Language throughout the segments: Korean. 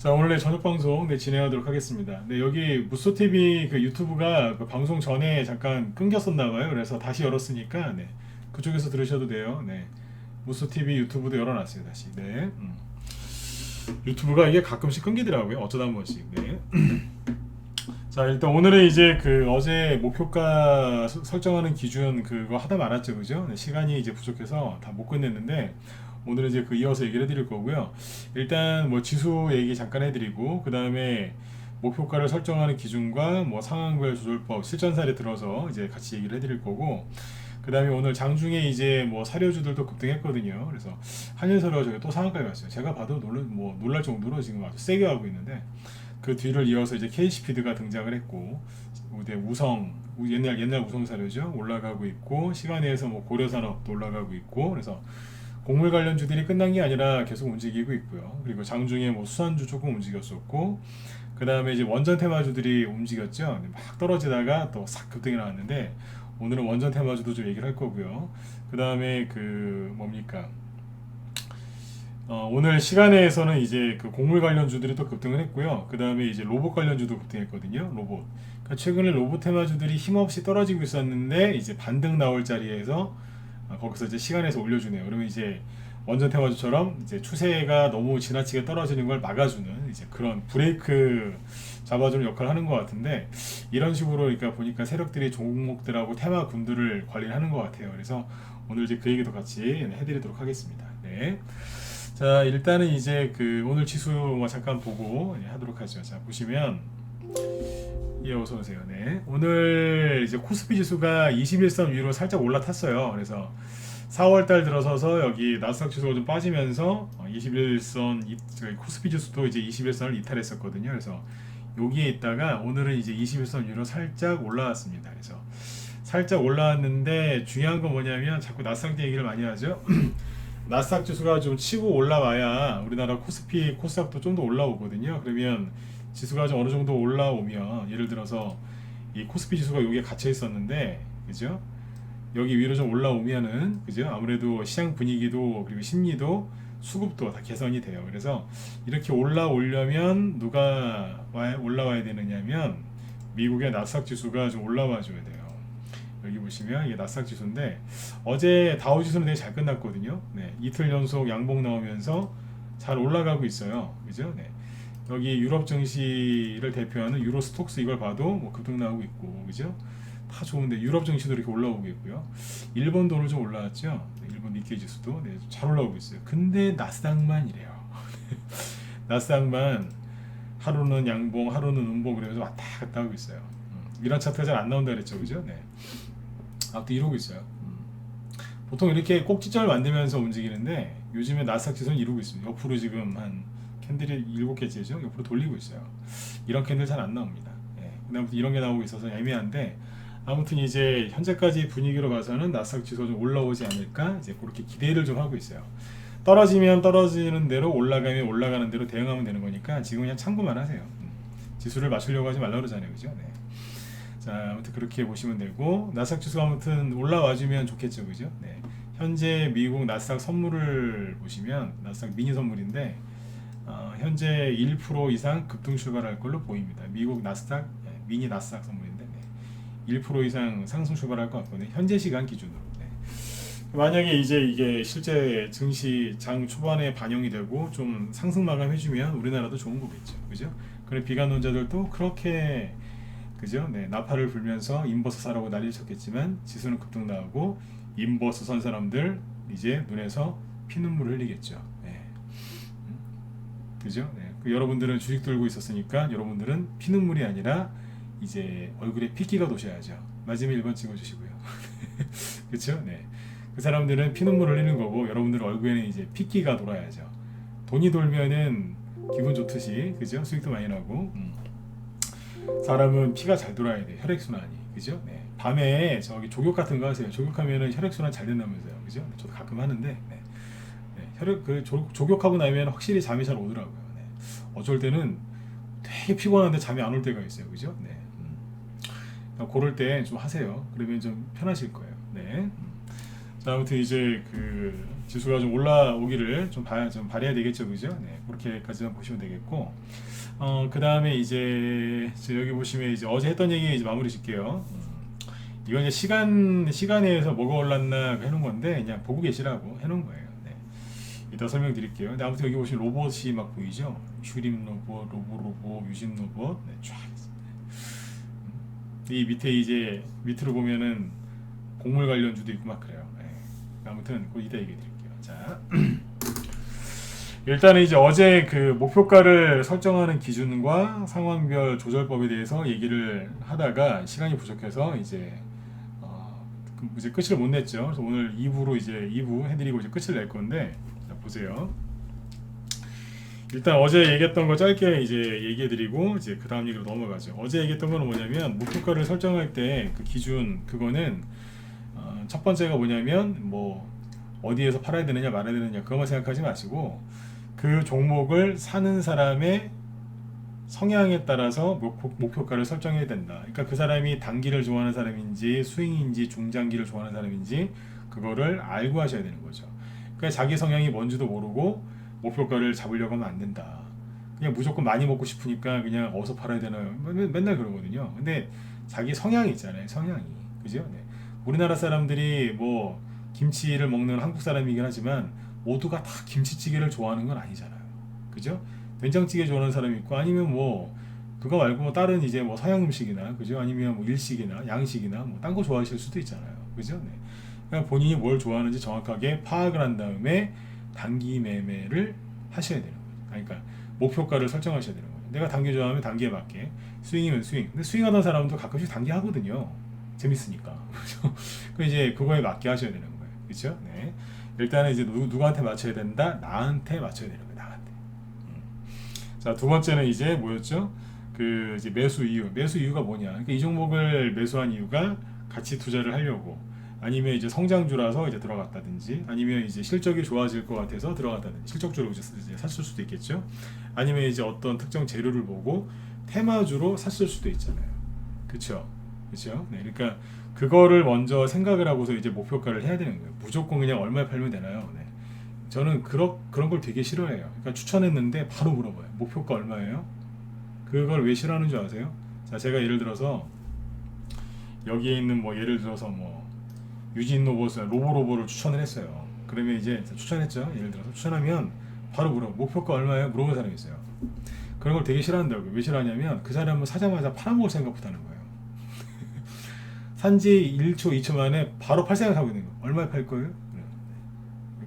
자, 오늘의 저녁 방송 진행하도록 하겠습니다. 네, 여기 무소TV 그 유튜브가 그 방송 전에 잠깐 끊겼었나 봐요. 그래서 다시 열었으니까 네, 그쪽에서 들으셔도 돼요. 네, 무소TV 유튜브도 열어놨어요. 다시. 네, 유튜브가 이게 가끔씩 끊기더라고요. 어쩌다 한 번씩. 네. 자, 일단 오늘은 이제 그 어제 목표가 설정하는 기준 그거 하다 말았죠, 그죠? 네, 시간이 이제 부족해서 다 못 끝냈는데 오늘은 이제 그 이어서 얘기를 해드릴 거고요. 일단 뭐 지수 얘기 잠깐 해드리고 그 다음에 목표가를 설정하는 기준과 뭐 상황별 조절법 실전 사례 들어서 이제 같이 얘기를 해드릴 거고 그 다음에 오늘 장중에 이제 뭐 사료주들도 급등했거든요. 그래서 한일사료가 저기 또 상한가에 갔어요. 제가 봐도 놀랄 정도로 지금 아주 세게 하고 있는데 그 뒤를 이어서 이제 KC피드가 등장을 했고 이제 우성 옛날 우성 사료죠 올라가고 있고 시간에서 뭐 고려산업도 올라가고 있고 그래서 곡물 관련주들이 끝난 게 아니라 계속 움직이고 있고요. 그리고 장중에 뭐 수산주 조금 움직였었고 그 다음에 이제 원전 테마주들이 움직였죠. 막 떨어지다가 또 싹 급등이 나왔는데 오늘은 원전 테마주도 좀 얘기를 할 거고요. 그 다음에 그 뭡니까 오늘 시간에서는 이제 그 곡물 관련주들이 또 급등을 했고요. 그 다음에 이제 로봇 관련주도 급등했거든요. 로봇. 그러니까 최근에 로봇 테마주들이 힘없이 떨어지고 있었는데 이제 반등 나올 자리에서 거기서 이제 시간에서 올려주네요. 그러면 이제 원전 테마주처럼 이제 추세가 너무 지나치게 떨어지는 걸 막아주는 이제 그런 브레이크 잡아주는 역할을 하는 것 같은데 이런 식으로 그러니까 보니까 세력들이 종목들하고 테마군들을 관리를 하는 것 같아요. 그래서 오늘 이제 그 얘기도 같이 해드리도록 하겠습니다. 네. 자, 일단은 이제 그 오늘 지수 뭐 잠깐 보고 하도록 하죠. 자, 보시면 예, 어서 오세요. 네. 오늘 이제 코스피 지수가 21선 위로 살짝 올라탔어요. 그래서 4월 달 들어서서 여기 나스닥 지수가 좀 빠지면서 21선 코스피 지수도 이제 21선을 이탈했었거든요. 그래서 여기에 있다가 오늘은 이제 21선 위로 살짝 올라왔습니다. 그래서 살짝 올라왔는데 중요한 건 뭐냐면 자꾸 나스닥 얘기를 많이 하죠. 나스닥 지수가 좀 치고 올라와야 우리나라 코스피, 코스닥도 좀 더 올라오거든요. 그러면 지수가 좀 어느 정도 올라오면 예를 들어서 이 코스피 지수가 여기에 갇혀 있었는데 그죠? 여기 위로 좀 올라오면은 그죠? 아무래도 시장 분위기도 그리고 심리도 수급도 다 개선이 돼요. 그래서 이렇게 올라오려면 누가 올라와야 되느냐면 미국의 나스닥 지수가 좀 올라와 줘야 돼요. 여기 보시면 이게 나스닥 지수인데 어제 다우 지수는 되게 잘 끝났거든요. 네, 이틀 연속 양봉 나오면서 잘 올라가고 있어요. 그죠? 네. 여기 유럽 증시를 대표하는 유로스톡스 이걸 봐도 뭐 급등 나오고 있고 그죠? 다 좋은데 유럽 증시도 이렇게 올라오고 있고요. 일본도 오늘 좀 올라왔죠. 네, 일본 니케이 지수도 네, 잘 올라오고 있어요. 근데 나스닥만 이래요. 나스닥만 하루는 양봉, 하루는 음봉 그러면서 왔다 갔다 하고 있어요. 이런 차트가 잘 안 나온다 그랬죠, 그죠? 네. 아무튼 이러고 있어요. 보통 이렇게 꼭지점을 만들면서 움직이는데 요즘에 나스닥 지수는 이러고 있습니다. 옆으로 지금 한 캔들이 7개째죠. 옆으로 돌리고 있어요. 이런 캔들 잘 안 나옵니다. 예. 아무튼 이런 게 나오고 있어서 애매한데 아무튼 이제 현재까지 분위기로 봐서는 나스닥 지수가 좀 올라오지 않을까 이제 그렇게 기대를 좀 하고 있어요. 떨어지면 떨어지는 대로 올라가면 올라가는 대로 대응하면 되는 거니까 지금 그냥 참고만 하세요. 지수를 맞추려고 하지 말라 그러잖아요, 그죠? 네. 자, 아무튼 그렇게 보시면 되고 나스닥 지수가 아무튼 올라와주면 좋겠죠, 그죠? 네. 현재 미국 나스닥 선물을 보시면 나스닥 미니 선물인데 현재 1% 이상 급등 출발할 걸로 보입니다. 미국 나스닥 미니 나스닥 선물인데 네. 1% 이상 상승 출발할 것 같거든요. 현재 시간 기준으로. 네. 만약에 이제 이게 실제 증시 장 초반에 반영이 되고 좀 상승 마감해주면 우리나라도 좋은 거겠죠, 그죠? 그래 비관론자들도 그렇게 그죠? 네, 나팔을 불면서 인버스 사라고 난리를 쳤겠지만 지수는 급등 나오고 인버스 선 사람들 이제 눈에서 피눈물을 흘리겠죠. 네. 그죠? 네. 그 여러분들은 주식 들고 있었으니까 여러분들은 피눈물이 아니라 이제 얼굴에 핏기가 도셔야죠. 마지막 1번 찍어주시고요. 그렇죠? 네. 그 사람들은 피눈물을 흘리는 거고 여러분들은 얼굴에는 이제 핏기가 돌아야죠. 돈이 돌면은 기분 좋듯이 그죠? 수익도 많이 나고 사람은 피가 잘 돌아야 돼. 혈액순환이. 그죠? 네. 밤에 저기 조격 같은 거 하세요. 조격하면은 혈액순환 잘 된다면서요. 그죠? 저도 가끔 하는데. 네. 네. 조격하고 나면 확실히 잠이 잘 오더라고요. 네. 어쩔 때는 되게 피곤한데 잠이 안 올 때가 있어요. 그죠? 네. 그럴 때 좀 하세요. 그러면 좀 편하실 거예요. 네. 자, 아무튼 이제 그 지수가 좀 올라오기를 좀 바라야 되겠죠, 그죠? 네, 그렇게까지만 보시면 되겠고, 그 다음에 이제 여기 보시면 이제 어제 했던 얘기 이제 마무리 짓게요. 이건 이제 시간에서 뭐가 올랐나 해놓은 건데 그냥 보고 계시라고 해놓은 거예요. 네. 이따 설명드릴게요. 근데 아무튼 여기 보시면 로봇이 막 보이죠? 슈림 로봇, 로봇, 유심 로봇, 네, 쫙 있습니다. 이 밑에 이제 밑으로 보면은 곡물 관련주도 있고 막 그래요. 네. 아무튼 그 이따 얘기해 드릴게요. 자, 일단은 이제 어제 그 목표가를 설정하는 기준과 상황별 조절법에 대해서 얘기를 하다가 시간이 부족해서 이제 이제 끝을 못 냈죠. 그래서 오늘 2부로 이제 2부 해드리고 이제 끝을 낼 건데, 자, 보세요. 일단 어제 얘기했던 거 짧게 이제 얘기해드리고 이제 그 다음 얘기로 넘어가죠. 어제 얘기했던 거는 뭐냐면 목표가를 설정할 때 그 기준 그거는 첫 번째가 뭐냐면 뭐 어디에서 팔아야 되느냐 말아야 되느냐 그것만 생각하지 마시고 그 종목을 사는 사람의 성향에 따라서 목표가를 설정해야 된다. 그러니까 그 사람이 단기를 좋아하는 사람인지 스윙인지 중장기를 좋아하는 사람인지 그거를 알고 하셔야 되는 거죠. 그러니까 자기 성향이 뭔지도 모르고 목표가를 잡으려고 하면 안 된다. 그냥 무조건 많이 먹고 싶으니까 그냥 어디서 팔아야 되나요? 맨날 그러거든요. 근데 자기 성향이 있잖아요. 성향이. 그죠? 네. 우리나라 사람들이 뭐 김치를 먹는 한국 사람이긴 하지만 모두가 다 김치찌개를 좋아하는 건 아니잖아요. 그죠? 된장찌개 좋아하는 사람이 있고 아니면 뭐 그거 말고 뭐 다른 이제 뭐 서양 음식이나 그죠? 아니면 뭐 일식이나 양식이나 뭐 딴 거 좋아하실 수도 있잖아요. 그죠? 네. 그러니까 본인이 뭘 좋아하는지 정확하게 파악을 한 다음에 단기 매매를 하셔야 되는 거죠. 그러니까 목표가를 설정하셔야 되는 거죠. 내가 단기 좋아하면 단기에 맞게, 스윙이면 스윙. 근데 스윙하던 사람도 가끔씩 단기 하거든요. 재밌으니까. 그죠? 그 이제 그거에 맞게 하셔야 되는 거예요. 그렇죠? 네. 일단은 이제 누구한테 맞춰야 된다? 나한테 맞춰야 되는 거예요. 나한테. 자, 두 번째는 이제 뭐였죠? 그 이제 매수 이유. 매수 이유가 뭐냐? 그러니까 이 종목을 매수한 이유가 같이 투자를 하려고. 아니면 이제 성장주라서 이제 들어갔다든지, 아니면 이제 실적이 좋아질 것 같아서 들어갔다든지, 실적주로 이제 샀을 수도 있겠죠. 아니면 이제 어떤 특정 재료를 보고 테마주로 샀을 수도 있잖아요. 그렇죠? 그렇죠? 네, 그러니까 그거를 먼저 생각을 하고서 이제 목표가를 해야 되는 거예요. 무조건 그냥 얼마에 팔면 되나요? 네. 저는 그런 걸 되게 싫어해요. 그러니까 추천했는데 바로 물어봐요. 목표가 얼마예요? 그걸 왜 싫어하는 줄 아세요? 자, 제가 예를 들어서 여기에 있는 뭐 예를 들어서 뭐 유진 로봇을 로보로보를 추천을 했어요. 그러면 이제 추천했죠. 예를 들어서 추천하면 바로 목표가 얼마예요? 물어보는 사람이 있어요. 그런 걸 되게 싫어한다고요. 왜 싫어하냐면 그 사람은 사자마자 팔아먹을 생각부터 하는 거예요. 산지 1초, 2초 만에 바로 팔 생각하고 있는 거예요. 얼마에 팔 거예요?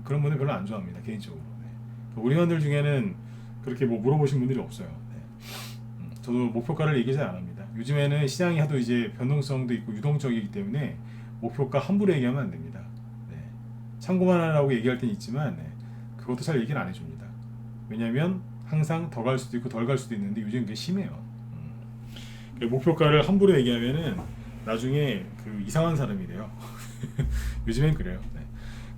그런 분들 별로 안 좋아합니다. 개인적으로. 네. 우리 회원들 중에는 그렇게 뭐 물어보신 분들이 없어요. 네. 저도 목표가를 얘기 잘 안 합니다. 요즘에는 시장이 하도 이제 변동성도 있고 유동적이기 때문에 목표가 함부로 얘기하면 안 됩니다. 네. 참고만 하라고 얘기할 땐 있지만 네. 그것도 잘 얘기를 안 해줍니다. 왜냐하면 항상 더 갈 수도 있고 덜 갈 수도 있는데 요즘 그게 심해요. 목표가를 함부로 얘기하면은 나중에 그 이상한 사람이 돼요. 요즘엔 그래요. 네.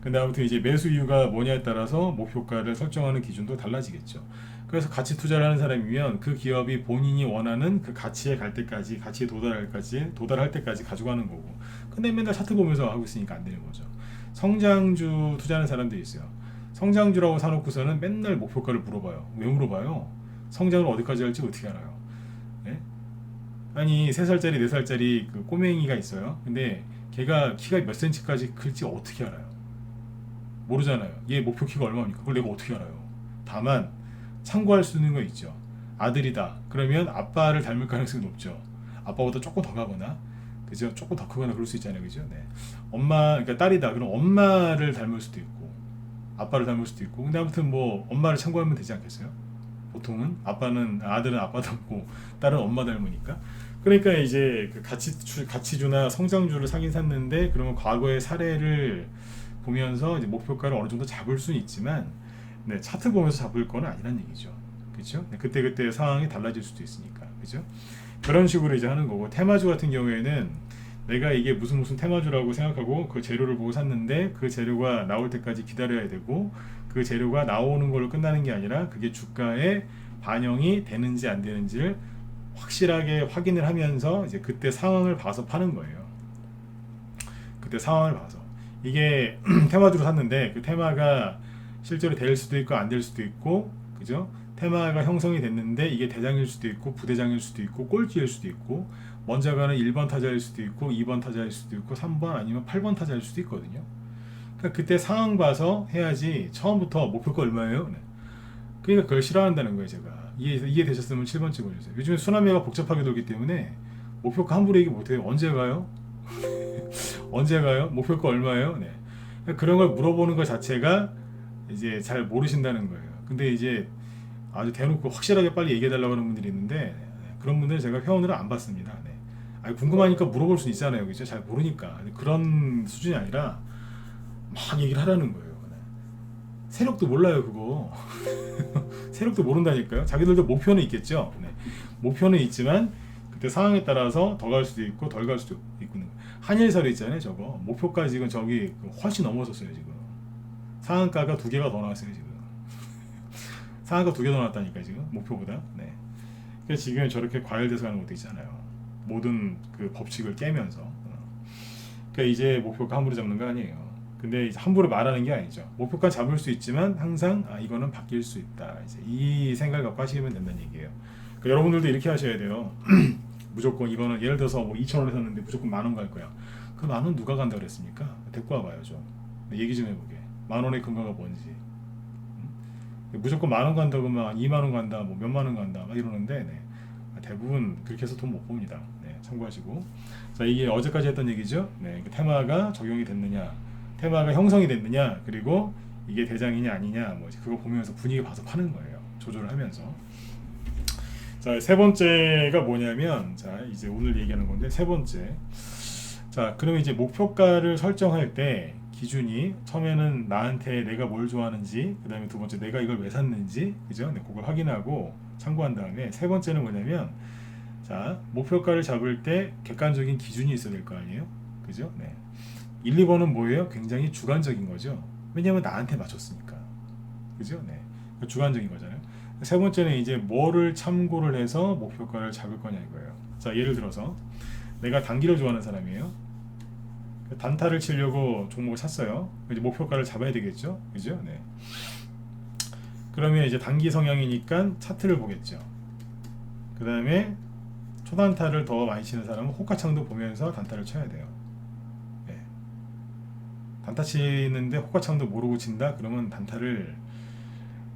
근데 아무튼 이제 매수 이유가 뭐냐에 따라서 목표가를 설정하는 기준도 달라지겠죠. 그래서 가치 투자를 하는 사람이면 그 기업이 본인이 원하는 그 가치에 갈 때까지, 가치에 도달할 때까지 가져가는 거고. 근데 맨날 차트 보면서 하고 있으니까 안 되는 거죠. 성장주 투자하는 사람들이 있어요. 성장주라고 사놓고서는 맨날 목표가를 물어봐요. 왜 물어봐요? 성장을 어디까지 할지 어떻게 알아요? 네? 아니 3살짜리 4살짜리 그 꼬맹이가 있어요. 근데 걔가 키가 몇 센치까지 클지 어떻게 알아요? 모르잖아요. 얘 목표 키가 얼마입니까? 그걸 내가 어떻게 알아요? 다만 참고할 수 있는 거 있죠. 아들이다. 그러면 아빠를 닮을 가능성이 높죠. 아빠보다 조금 더 가거나, 그죠? 조금 더 크거나 그럴 수 있잖아요, 그죠? 네. 그러니까 딸이다. 그럼 엄마를 닮을 수도 있고, 아빠를 닮을 수도 있고. 근데 아무튼 뭐 엄마를 참고하면 되지 않겠어요? 보통은 아들은 아빠 닮고 딸은 엄마 닮으니까. 그러니까 이제 그 가치주나 성장주를 사긴 샀는데 그러면 과거의 사례를 보면서 이제 목표가를 어느 정도 잡을 수는 있지만 네, 차트 보면서 잡을 건 아니란 얘기죠. 그렇죠? 네, 그때 상황이 달라질 수도 있으니까. 그렇죠? 그런 식으로 이제 하는 거고 테마주 같은 경우에는 내가 이게 무슨 테마주라고 생각하고 그 재료를 보고 샀는데 그 재료가 나올 때까지 기다려야 되고 그 재료가 나오는 걸로 끝나는 게 아니라 그게 주가에 반영이 되는지 안 되는지를 확실하게 확인을 하면서 이제 그때 상황을 봐서 파는 거예요. 그때 상황을 봐서 이게 테마주로 샀는데 그 테마가 실제로 될 수도 있고 안 될 수도 있고, 그죠? 테마가 형성이 됐는데 이게 대장일 수도 있고 부대장일 수도 있고 꼴찌일 수도 있고 먼저 가는 1번 타자일 수도 있고 2번 타자일 수도 있고 3번 아니면 8번 타자일 수도 있거든요. 그러니까 그때 상황 봐서 해야지 처음부터 목표가 얼마예요? 네. 그러니까 그걸 싫어한다는 거예요. 제가 이해되셨으면 7번 찍어주세요. 요즘에 순환매가 복잡하게 돌기 때문에 목표가 함부로 얘기 못해요. 언제 가요? 언제 가요? 목표가 얼마예요? 네. 그러니까 그런 걸 물어보는 것 자체가 이제 잘 모르신다는 거예요. 근데 이제 아주 대놓고 확실하게 빨리 얘기해달라고 하는 분들이 있는데 그런 분들은 제가 회원으로 안 받습니다. 네. 아니, 궁금하니까 물어볼 수 있잖아요. 그죠? 잘 모르니까. 그런 수준이 아니라 막 얘기를 하라는 거예요. 네. 세력도 몰라요, 그거. 세력도 모른다니까요. 자기들도 목표는 있겠죠. 네. 목표는 있지만 그때 상황에 따라서 더 갈 수도 있고 덜 갈 수도 있고. 한일사료 있잖아요. 저거 목표가 지금 저기 훨씬 넘어섰어요. 지금 상한가가 2개가 더 나왔어요. 지금 상한가 2개 더 나왔다니까 지금 목표보다. 네. 그래서 지금 저렇게 과열돼서 가는 것도 있잖아요. 모든 그 법칙을 깨면서. 그러니까 이제 목표가 함부로 잡는 거 아니에요. 근데 이제 함부로 말하는 게 아니죠. 목표가 잡을 수 있지만 항상 이거는 바뀔 수 있다. 이제 이 생각을 갖고 하시면 된다는 얘기예요. 그러니까 여러분들도 이렇게 하셔야 돼요. 무조건 이거는 예를 들어서 뭐 2,000원에 샀는데 무조건 10,000원 갈 거야. 그 10,000원 누가 간다 그랬습니까? 데리고 와봐요 좀. 얘기 좀 해보게. 10,000원의 근거가 뭔지. 무조건 10,000원 간다 그러면 20,000원 간다, 뭐 몇만 원 간다 막 이러는데 네. 대부분 그렇게 해서 돈 못 봅니다. 네, 참고하시고. 자, 이게 어제까지 했던 얘기죠. 네, 그 테마가 적용이 됐느냐, 테마가 형성이 됐느냐, 그리고 이게 대장이냐 아니냐, 뭐 그거 보면서 분위기 봐서 파는 거예요. 조절을 하면서. 자, 세 번째가 뭐냐면, 자, 이제 오늘 얘기하는 건데, 세 번째. 자, 그러면 이제 목표가를 설정할 때 기준이 처음에는 나한테 내가 뭘 좋아하는지, 그 다음에 두 번째 내가 이걸 왜 샀는지, 그죠? 네, 그걸 확인하고 참고한 다음에 세 번째는 뭐냐면, 자, 목표가를 잡을 때 객관적인 기준이 있어야 될 거 아니에요? 그죠? 네. 1, 2번은 뭐예요? 굉장히 주관적인 거죠. 왜냐면 나한테 맞췄으니까. 그죠? 네. 주관적인 거잖아요. 세 번째는 이제 뭐를 참고를 해서 목표가를 잡을 거냐 이거예요. 자, 예를 들어서 내가 단기를 좋아하는 사람이에요. 단타를 치려고 종목을 샀어요. 이제 목표가를 잡아야 되겠죠, 그죠? 네. 그러면 이제 단기 성향이니까 차트를 보겠죠. 그 다음에 초단타를 더 많이 치는 사람은 호가창도 보면서 단타를 쳐야 돼요. 네. 단타 치는데 호가창도 모르고 친다? 그러면 단타를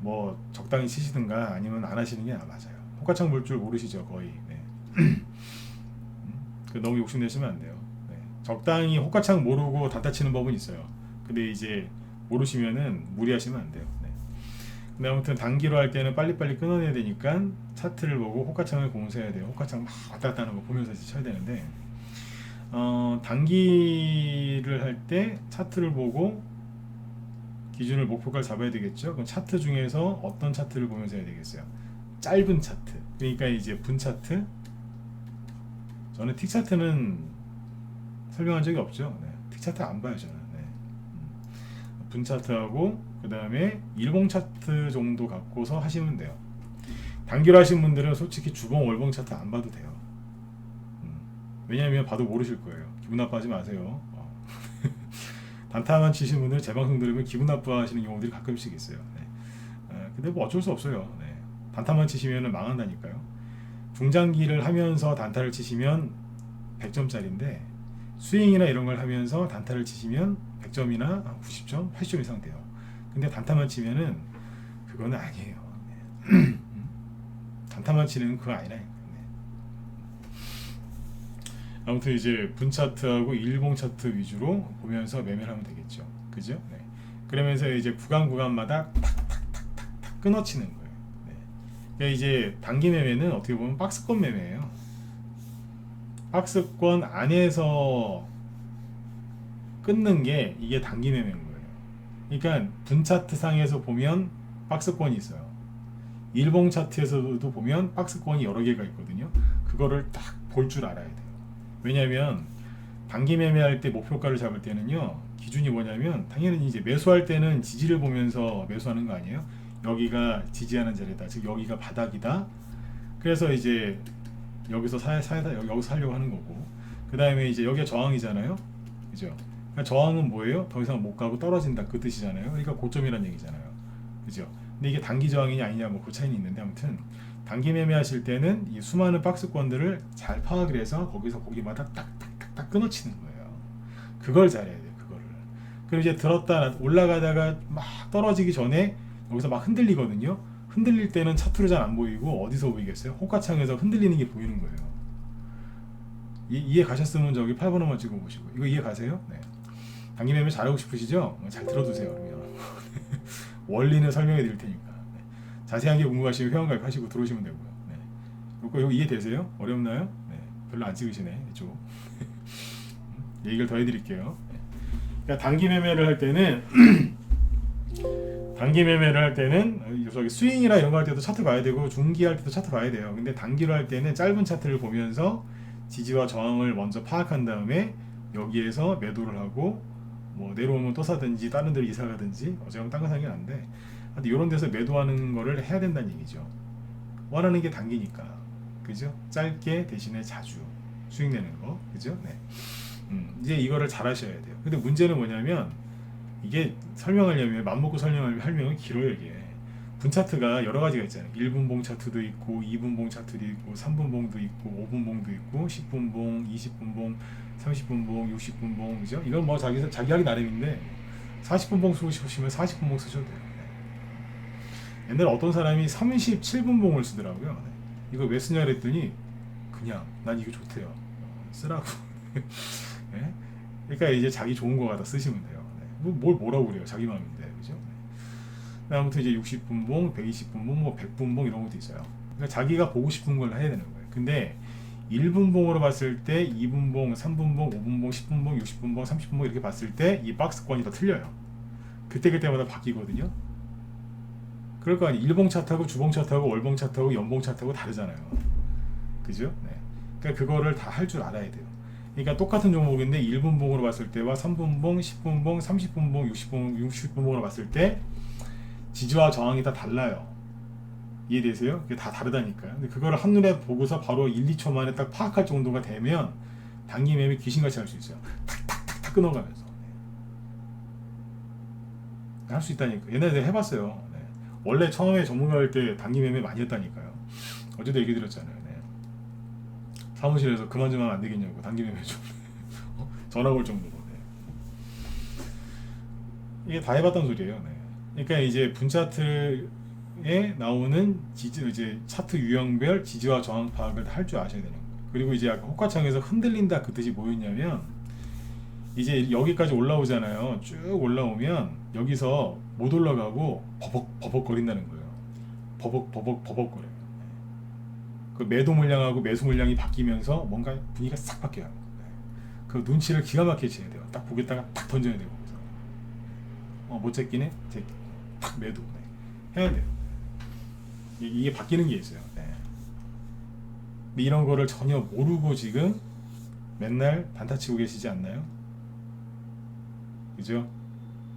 뭐 적당히 치시든가 아니면 안 하시는 게 맞아요. 호가창 볼 줄 모르시죠, 거의. 네. 너무 욕심내시면 안 돼요. 네. 적당히 호가창 모르고 단타 치는 법은 있어요. 근데 이제 모르시면은 무리하시면 안 돼요. 네. 근데 아무튼 단기로 할 때는 빨리빨리 끊어내야 되니까 차트를 보고 호가창을 보면서 해야 돼요. 호가창 막 왔다 갔다 하는 거 보면서 쳐야 되는데, 단기를 할 때 차트를 보고 기준을 목표가를 잡아야 되겠죠. 그럼 차트 중에서 어떤 차트를 보면서 해야 되겠어요? 짧은 차트. 그러니까 이제 분 차트. 저는 틱 차트는 설명한 적이 없죠. 네. 틱 차트 안 봐요 저는. 네. 분 차트하고 그 다음에 일봉 차트 정도 갖고서 하시면 돼요. 단기로 하신 분들은 솔직히 주봉 월봉 차트 안 봐도 돼요. 왜냐하면 봐도 모르실 거예요. 기분 나빠하지 마세요. 단타만 치시는 분들 제 방송 들으면 기분 나빠하시는 경우들이 가끔씩 있어요. 네. 근데 뭐 어쩔 수 없어요. 네. 단타만 치시면 망한다니까요. 중장기를 하면서 단타를 치시면 100점짜리인데 스윙이나 이런 걸 하면서 단타를 치시면 100점이나 90점, 80점 이상 돼요. 근데 단타만 치면은 그거는 아니에요. 네. 단타만 치는 그거 아니라니까. 아무튼 이제 분 차트하고 일봉 차트 위주로 보면서 매매를 하면 되겠죠. 그죠? 네. 그러면서 이제 구간마다 탁탁탁탁탁 끊어치는 거예요. 네. 그러니까 이제 단기 매매는 어떻게 보면 박스권 매매예요. 박스권 안에서 끊는 게 이게 단기 매매인 거예요. 그러니까 분 차트 상에서 보면 박스권이 있어요. 일봉 차트에서도 보면 박스권이 여러 개가 있거든요. 그거를 딱 볼 줄 알아야 돼요. 왜냐하면 단기 매매할 때 목표가를 잡을 때는요, 기준이 뭐냐면 당연히 이제 매수할 때는 지지를 보면서 매수하는 거 아니에요? 여기가 지지하는 자리다, 즉 여기가 바닥이다. 그래서 이제 여기서 여기서 살려고 하는 거고, 그 다음에 이제 여기가 저항이잖아요, 그죠? 그러니까 저항은 뭐예요? 더 이상 못 가고 떨어진다 그 뜻이잖아요. 그러니까 고점이란 얘기잖아요. 그죠? 근데 이게 단기 저항이냐 아니냐 뭐 그 차이는 있는데 아무튼 단기 매매하실 때는 이 수많은 박스권들을 잘 파악을 해서 거기서 거기마다 딱딱딱딱 끊어치는 거예요. 그걸 잘해야 돼요. 그거를. 그리고 이제 들었다 올라가다가 막 떨어지기 전에 여기서 막 흔들리거든요. 흔들릴 때는 차트로 잘 안 보이고 어디서 보이겠어요? 호가창에서 흔들리는 게 보이는 거예요. 이해 가셨으면 저기 8번 한번 찍어보시고 이거 이해 가세요? 네. 단기 매매 잘하고 싶으시죠? 잘 들어두세요. 그러면 원리는 설명해 드릴 테니까. 네. 자세한 게 궁금하시면 회원가입 하시고 들어오시면 되고요. 네. 이거 이해되세요? 어렵나요? 네. 별로 안 찍으시네 이쪽. 얘기를 더 해드릴게요. 네. 그러니까 단기 매매를 할 때는 저기 스윙이나 이런 거 할 때도 차트 봐야 되고 중기 할 때도 차트 봐야 돼요. 근데 단기로 할 때는 짧은 차트를 보면서 지지와 저항을 먼저 파악한 다음에 여기에서 매도를 하고 뭐 내려오면 또 사든지 다른 데로 이사 가든지 어차피 딴 거 사는 게 나은데 근데 이런 데서 매도하는 거를 해야 된다는 얘기죠. 원하는 게 단기니까 그죠? 짧게 대신에 자주 수익 내는 거 그죠? 네. 이제 이거를 잘 하셔야 돼요. 근데 문제는 뭐냐면 이게 설명하려면 맘먹고 설명은 길어요. 이게 분차트가 여러 가지가 있잖아요. 1분봉 차트도 있고 2분봉 차트도 있고 3분봉도 있고 5분봉도 있고 10분봉 20분봉 30분봉 60분봉 그죠? 이건 뭐 자기 하기 나름인데 40분봉 쓰고 싶으시면 40분봉 쓰셔도 돼요. 네. 옛날에 어떤 사람이 37분봉을 쓰더라고요. 네. 이거 왜 쓰냐 그랬더니 그냥 난 이거 좋대요. 쓰라고. 네? 그러니까 이제 자기 좋은 거 갖다 쓰시면 돼요. 네. 뭐라고 그래요? 자기 마음인데 그죠? 네. 아무튼 이제 60분봉, 120분봉, 뭐 100분봉 이런 것도 있어요. 그러니까 자기가 보고 싶은 걸 해야 되는 거예요. 근데 1분봉으로 봤을 때 2분봉, 3분봉, 5분봉, 10분봉, 60분봉, 30분봉 이렇게 봤을 때 이 박스권이 다 틀려요. 그때마다 바뀌거든요. 그럴 거 아니에요. 일봉 차트하고 주봉 차트하고 월봉 차트하고 연봉 차트하고 다르잖아요. 그죠? 네. 그러니까 그거를 다 할 줄 알아야 돼요. 그러니까 똑같은 종목인데 1분봉으로 봤을 때와 3분봉, 10분봉, 30분봉, 60분봉으로 봤을 때 지지와 저항이 다 달라요. 이해되세요? 그게 다 다르다니까요. 근데 그거를 한눈에 보고서 바로 1, 2초 만에 딱 파악할 정도가 되면 단기 매매 귀신같이 할 수 있어요. 탁탁탁탁 끊어가면서 할 수 있다니까. 옛날에 내가 해봤어요. 네. 원래 처음에 전문가 할 때 단기 매매 많이 했다니까요. 어제도 얘기 드렸잖아요. 네. 사무실에서 그만 좀 하면 안 되겠냐고 단기 매매 좀 전화 올 정도로. 네. 이게 다 해봤단 소리예요. 네. 그러니까 이제 분차트에 나오는 이제 차트 유형별 지지와 저항 파악을 할 줄 아셔야 되는 거예요. 그리고 이제 아까 호가창에서 흔들린다 그 뜻이 뭐였냐면 이제 여기까지 올라오잖아요. 쭉 올라오면 여기서 못 올라가고 버벅거린다는 거예요. 버벅거려요. 그 매도 물량하고 매수 물량이 바뀌면서 뭔가 분위기가 싹 바뀌어요. 그 눈치를 기가 막히게 채야 돼요. 딱 보겠다가 탁 던져야 되고 못 제끼네? 탁 매도 네. 해야 돼요. 이게 바뀌는 게 있어요. 네. 근데 이런 거를 전혀 모르고 지금 맨날 단타 치고 계시지 않나요? 그죠?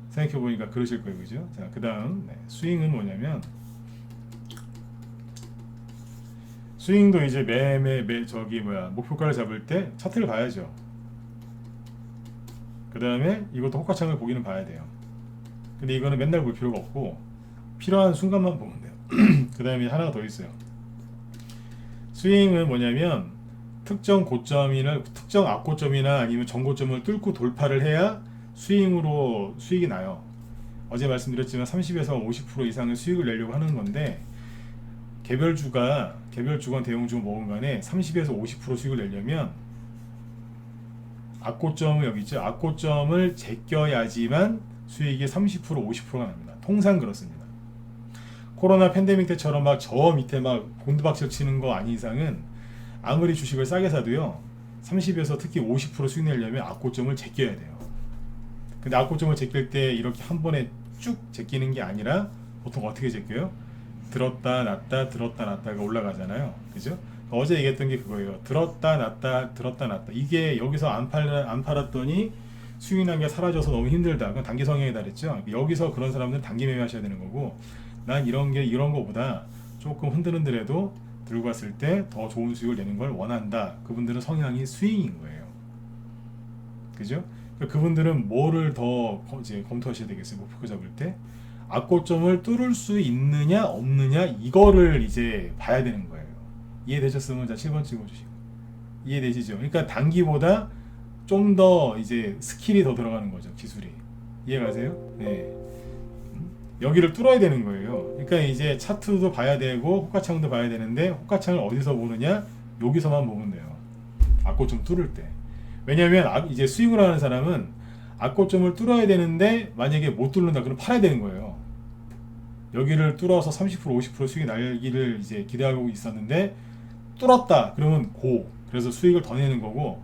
생각해보니까 그러실 거예요. 그죠? 자, 그 다음 네. 스윙은 뭐냐면 스윙도 이제 목표가를 잡을 때 차트를 봐야죠. 그 다음에 이것도 호가창을 보기는 봐야 돼요. 근데 이거는 맨날 볼 필요가 없고 필요한 순간만 보면 돼요. 그 다음에 하나가 더 있어요. 스윙은 뭐냐면 특정 고점이나 특정 앞고점이나 아니면 전고점을 뚫고 돌파를 해야 스윙으로 수익이 나요. 어제 말씀드렸지만 30에서 50% 이상의 수익을 내려고 하는 건데 개별주건 대형주건 뭐건 간에 30에서 50% 수익을 내려면 앞고점을 여기 있죠. 앞고점을 제껴야지만 수익이 30% 50%가 납니다. 통상 그렇습니다. 코로나 팬데믹 때처럼 막 저 밑에 막 곤두박질 치는 거 아닌 이상은 아무리 주식을 싸게 사도요 30에서 특히 50% 수익 내려면 앞고점을 제껴야 돼요. 근데 앞고점을 제낄 때 이렇게 한 번에 쭉 제끼는 게 아니라 보통 어떻게 제껴요? 들었다 놨다 들었다 놨다가 올라가잖아요. 그죠? 어제 얘기했던 게 그거예요. 들었다 놨다 들었다 놨다. 이게 여기서 안 팔았더니 수익 난 게 사라져서 너무 힘들다. 그건 단기 성향이다 그랬죠. 여기서 그런 사람들은 단기 매매 하셔야 되는 거고 난 이런 거보다 조금 흔들흔들해도 들고 갔을 때 더 좋은 수익을 내는 걸 원한다. 그분들은 성향이 스윙인 거예요. 그죠? 그러니까 그분들은 뭐를 더 이제 검토하셔야 되겠어요. 목표 잡을 때 악고점을 뚫을 수 있느냐 없느냐 이거를 이제 봐야 되는 거예요. 이해되셨으면 자 7번 찍어주시고 이해되시죠? 그러니까 단기보다 좀 더 이제 스킬이 더 들어가는 거죠. 기술이 이해가세요? 네. 여기를 뚫어야 되는 거예요. 그러니까 이제 차트도 봐야 되고 호가창도 봐야 되는데 호가창을 어디서 보느냐 여기서만 보면 돼요. 악고점 뚫을 때. 왜냐하면 이제 스윙을 하는 사람은 악고점을 뚫어야 되는데 만약에 못 뚫는다 그러면 팔아야 되는 거예요. 여기를 뚫어서 30% 50% 수익이 날기를 이제 기대하고 있었는데 뚫었다 그러면 그래서 수익을 더 내는 거고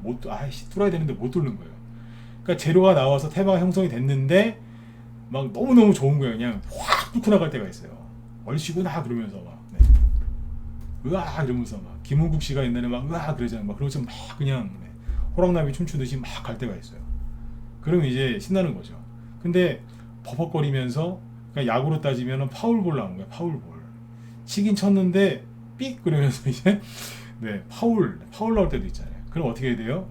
뚫어야 되는데 못 뚫는 거예요. 그러니까 재료가 나와서 테마가 형성이 됐는데 막 너무너무 좋은 거예요. 그냥 확 뚫고 나갈 때가 있어요. 얼씨구나 그러면서 막 으아 이러면서 막 김은국 씨가 옛날에 막 으아 그러잖아요. 막 그러면서 막 그냥 호랑나비 춤추듯이 막 갈 때가 있어요. 그러면 이제 신나는 거죠. 근데 버벅거리면서 그러니까 야구로 따지면 파울볼 나온 거야. 파울볼 치긴 쳤는데 삑 그러면서 이제 파울 나올 때도 있잖아요. 그럼 어떻게 해야 돼요?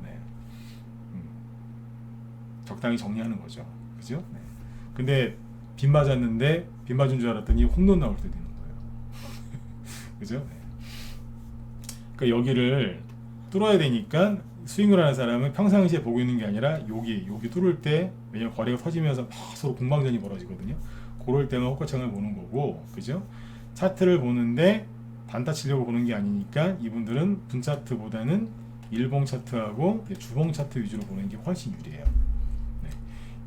적당히 정리하는 거죠. 그죠? 네. 근데 빗 맞았는데 빗 맞은 줄 알았더니 홈런 나올 때도 있는 거예요. 그죠? 네. 그러니까 여기를 뚫어야 되니까 스윙을 하는 사람은 평상시에 보고 있는 게 아니라 여기 뚫을 때 왜냐면 거래가 터지면서 막 서로 공방전이 벌어지거든요. 그럴 때만 호가창을 보는 거고, 그죠? 차트를 보는데 단타 치려고 보는 게 아니니까 이분들은 분 차트보다는 일봉 차트하고 주봉 차트 위주로 보는 게 훨씬 유리해요. 네.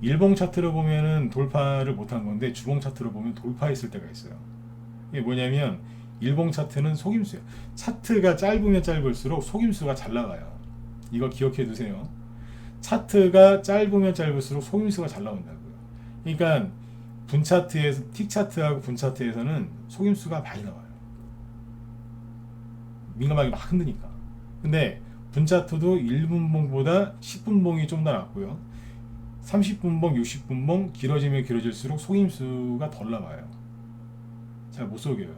일봉 차트를 보면은 돌파를 못한 건데 주봉 차트를 보면 돌파했을 때가 있어요. 이게 뭐냐면 일봉 차트는 속임수예요. 차트가 짧으면 짧을수록 속임수가 잘 나가요. 이거 기억해 두세요. 차트가 짧으면 짧을수록 속임수가 잘 나온다고요. 그러니까 분 차트에서 틱 차트하고 분 차트에서는 속임수가 많이 나와요. 민감하게 막 흔드니까. 근데 분 차트도 1분봉보다 10분봉이 좀 더 낫고요. 30분봉, 60분봉 길어지면 길어질수록 속임수가 덜 나와요. 잘 못 속여요.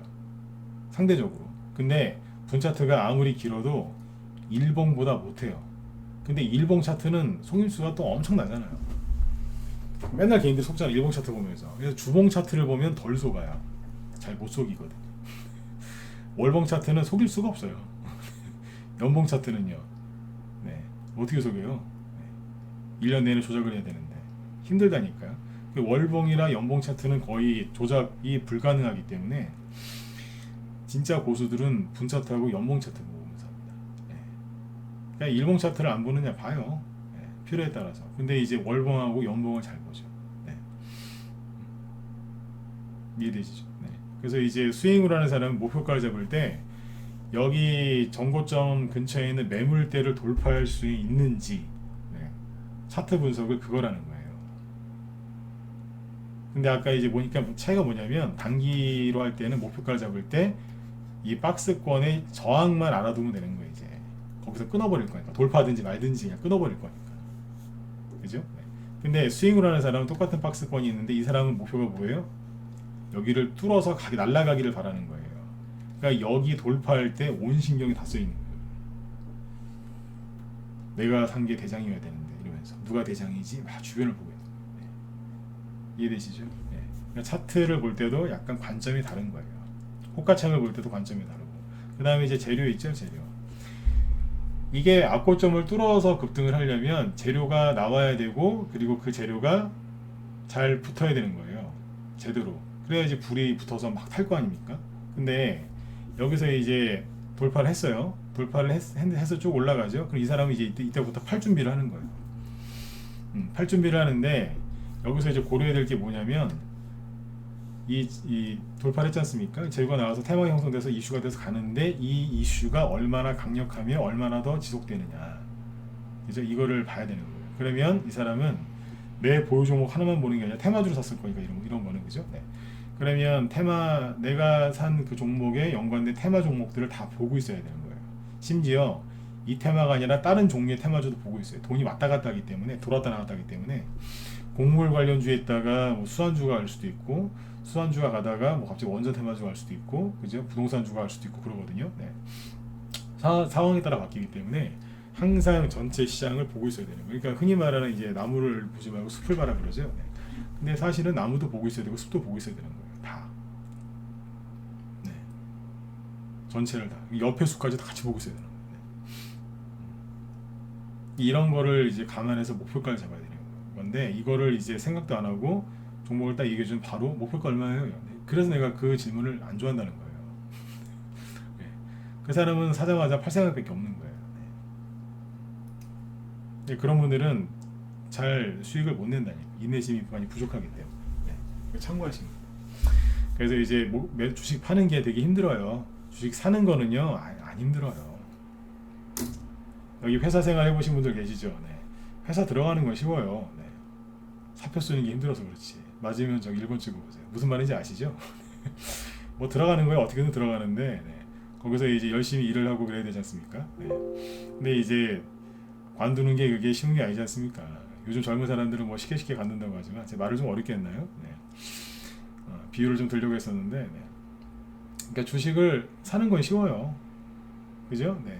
상대적으로. 근데 분 차트가 아무리 길어도 일봉보다 못해요. 근데 일봉 차트는 속임수가 또 엄청 나잖아요. 맨날 개인들 속잖아. 일봉 차트 보면서. 그래서 주봉 차트를 보면 덜 속아요. 잘 못 속이거든. 월봉 차트는 속일 수가 없어요. 연봉 차트는요. 네. 어떻게 속여요? 네. 1년 내내 조작을 해야 되는데 힘들다니까요. 월봉이나 연봉 차트는 거의 조작이 불가능하기 때문에 진짜 고수들은 분 차트하고 연봉 차트 보면서 합니다. 네. 그러니까 일봉 차트를 안 보느냐 봐요. 네. 필요에 따라서. 근데 이제 월봉하고 연봉을 잘 보죠. 네. 이해되시죠? 네. 그래서 이제 스윙을 하는 사람은 목표가를 잡을 때 여기 정고점 근처에 있는 매물대를 돌파할 수 있는지 차트 분석을 그거라는 거예요. 근데 아까 이제 보니까 차이가 뭐냐면 단기로 할 때는 목표가를 잡을 때 이 박스권의 저항만 알아두면 되는 거예요. 이제 거기서 끊어버릴 거니까 돌파든지 말든지 그냥 끊어버릴 거니까. 그죠? 네. 근데 스윙을 하는 사람은 똑같은 박스권이 있는데 이 사람은 목표가 뭐예요? 여기를 뚫어서 날아가기를 바라는 거예요. 그러니까 여기 돌파할 때 온 신경이 다 써 있는 거예요. 내가 산 게 대장이어야 되는데 이러면서 누가 대장이지? 막 주변을 보고 있는 거예요. 네. 이해되시죠? 네. 그러니까 차트를 볼 때도 약간 관점이 다른 거예요. 호가창을 볼 때도 관점이 다르고. 그 다음에 이제 재료 있죠, 재료. 이게 악고점을 뚫어서 급등을 하려면 재료가 나와야 되고 그리고 그 재료가 잘 붙어야 되는 거예요. 제대로. 그래야지 불이 붙어서 막 탈 거 아닙니까? 근데 여기서 이제 돌파를 했어요. 돌파를 해서 쭉 올라가죠. 그럼 이 사람은 이제 이때부터 팔 준비를 하는 거예요. 팔 준비를 하는데 여기서 이제 고려해야 될 게 뭐냐면 이 돌파를 했지 않습니까? 재료가 나와서 테마 형성돼서 이슈가 돼서 가는데 이 이슈가 얼마나 강력하며 얼마나 더 지속되느냐. 그죠? 이거를 봐야 되는 거예요. 그러면 이 사람은 내 보유 종목 하나만 보는 게 아니라 테마주로 샀을 거니까 이런 거는 그죠? 네. 그러면 내가 산 그 종목에 연관된 테마 종목들을 다 보고 있어야 되는 거예요. 심지어 이 테마가 아니라 다른 종류의 테마주도 보고 있어요. 돈이 왔다 갔다 하기 때문에 돌았다 나갔다 하기 때문에 곡물 관련주에 있다가 뭐 수완주가 갈 수도 있고 수완주가 가다가 뭐 갑자기 원전 테마주가 갈 수도 있고 그죠? 부동산주가 갈 수도 있고 그러거든요. 네. 상황에 따라 바뀌기 때문에 항상 전체 시장을 보고 있어야 되는 거예요. 그러니까 흔히 말하는 이제 나무를 보지 말고 숲을 봐라 그러죠. 네. 근데 사실은 나무도 보고 있어야 되고 숲도 보고 있어야 되는 거예요. 다. 네. 전체를 다. 옆에 숲까지 다 같이 보고 있어야 되는 거예요. 네. 이런 거를 이제 감안해서 목표가를 잡아야 되는 건데 이거를 이제 생각도 안 하고 종목을 딱 얘기해 주면 바로 목표가 얼마예요? 네. 그래서 내가 그 질문을 안 좋아한다는 거예요. 네. 그 사람은 사자마자 팔 생각밖에 없는 거예요. 네, 그런 분들은 잘 수익을 못 낸다니까. 인내심이 많이 부족하기 때문에. 네, 참고하시면 돼요. 그래서 이제 주식 파는 게 되게 힘들어요. 주식 사는 거는요, 안 힘들어요. 여기 회사 생활 해보신 분들 계시죠? 네. 회사 들어가는 건 쉬워요. 네. 사표 쓰는 게 힘들어서 그렇지. 맞으면 저기 1번 찍어보세요. 무슨 말인지 아시죠? 뭐 들어가는 거에 어떻게든 들어가는데, 네. 거기서 이제 열심히 일을 하고 그래야 되지 않습니까? 네. 근데 이제 관두는 게 그게 쉬운 게 아니지 않습니까? 요즘 젊은 사람들은 뭐 쉽게 관둔다고 하지만 제 말을 좀 어렵게 했나요? 네. 비유를 좀 들려고 했었는데 네. 그러니까 주식을 사는 건 쉬워요. 그죠? 네.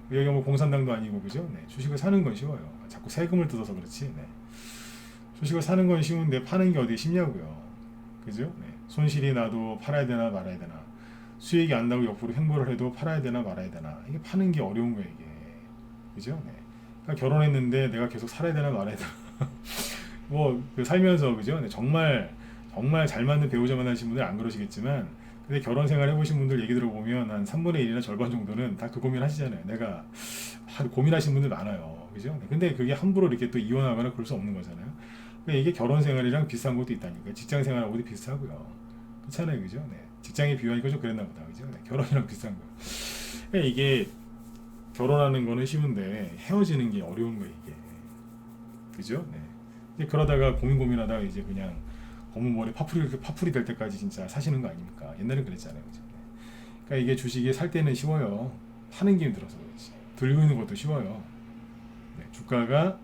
여기가 뭐 공산당도 아니고 그죠? 네. 주식을 사는 건 쉬워요. 자꾸 세금을 뜯어서 그렇지. 네. 주식을 사는 건 쉬운데 파는 게 어디 쉽냐고요. 그죠? 네. 손실이 나도 팔아야 되나 말아야 되나. 수익이 안 나고 옆으로 횡보를 해도 팔아야 되나 말아야 되나. 이게 파는 게 어려운 거예요, 이게. 그죠? 네. 그러니까 결혼했는데 내가 계속 살아야 되나 말아야 되나. 뭐 살면서 그죠? 네. 정말 잘 맞는 배우자 만나신 분들 안 그러시겠지만 근데 결혼 생활 해보신 분들 얘기 들어보면 한 3분의 1이나 절반 정도는 다 그 고민 하시잖아요. 내가 고민하신 분들 많아요. 그죠? 근데 그게 함부로 이렇게 또 이혼하거나 그럴 수 없는 거잖아요. 그러니까 이게 결혼 생활이랑 비슷한 것도 있다니까. 직장 생활하고도 비슷하고요. 그렇잖아요. 그죠? 네. 직장에 비유하니까 좀 그랬나 보다. 그죠? 네. 결혼이랑 비슷한 거. 그러니까 이게 결혼하는 거는 쉬운데 헤어지는 게 어려운 거예요, 이게. 그죠? 네. 이제 그러다가 고민하다가 이제 그냥 검은 머리 파풀이 될 때까지 진짜 사시는 거 아닙니까? 옛날엔 그랬잖아요. 그죠? 네. 그러니까 이게 주식이 살 때는 쉬워요. 파는 게 힘들어서 그렇지. 들고 있는 것도 쉬워요. 네. 주가가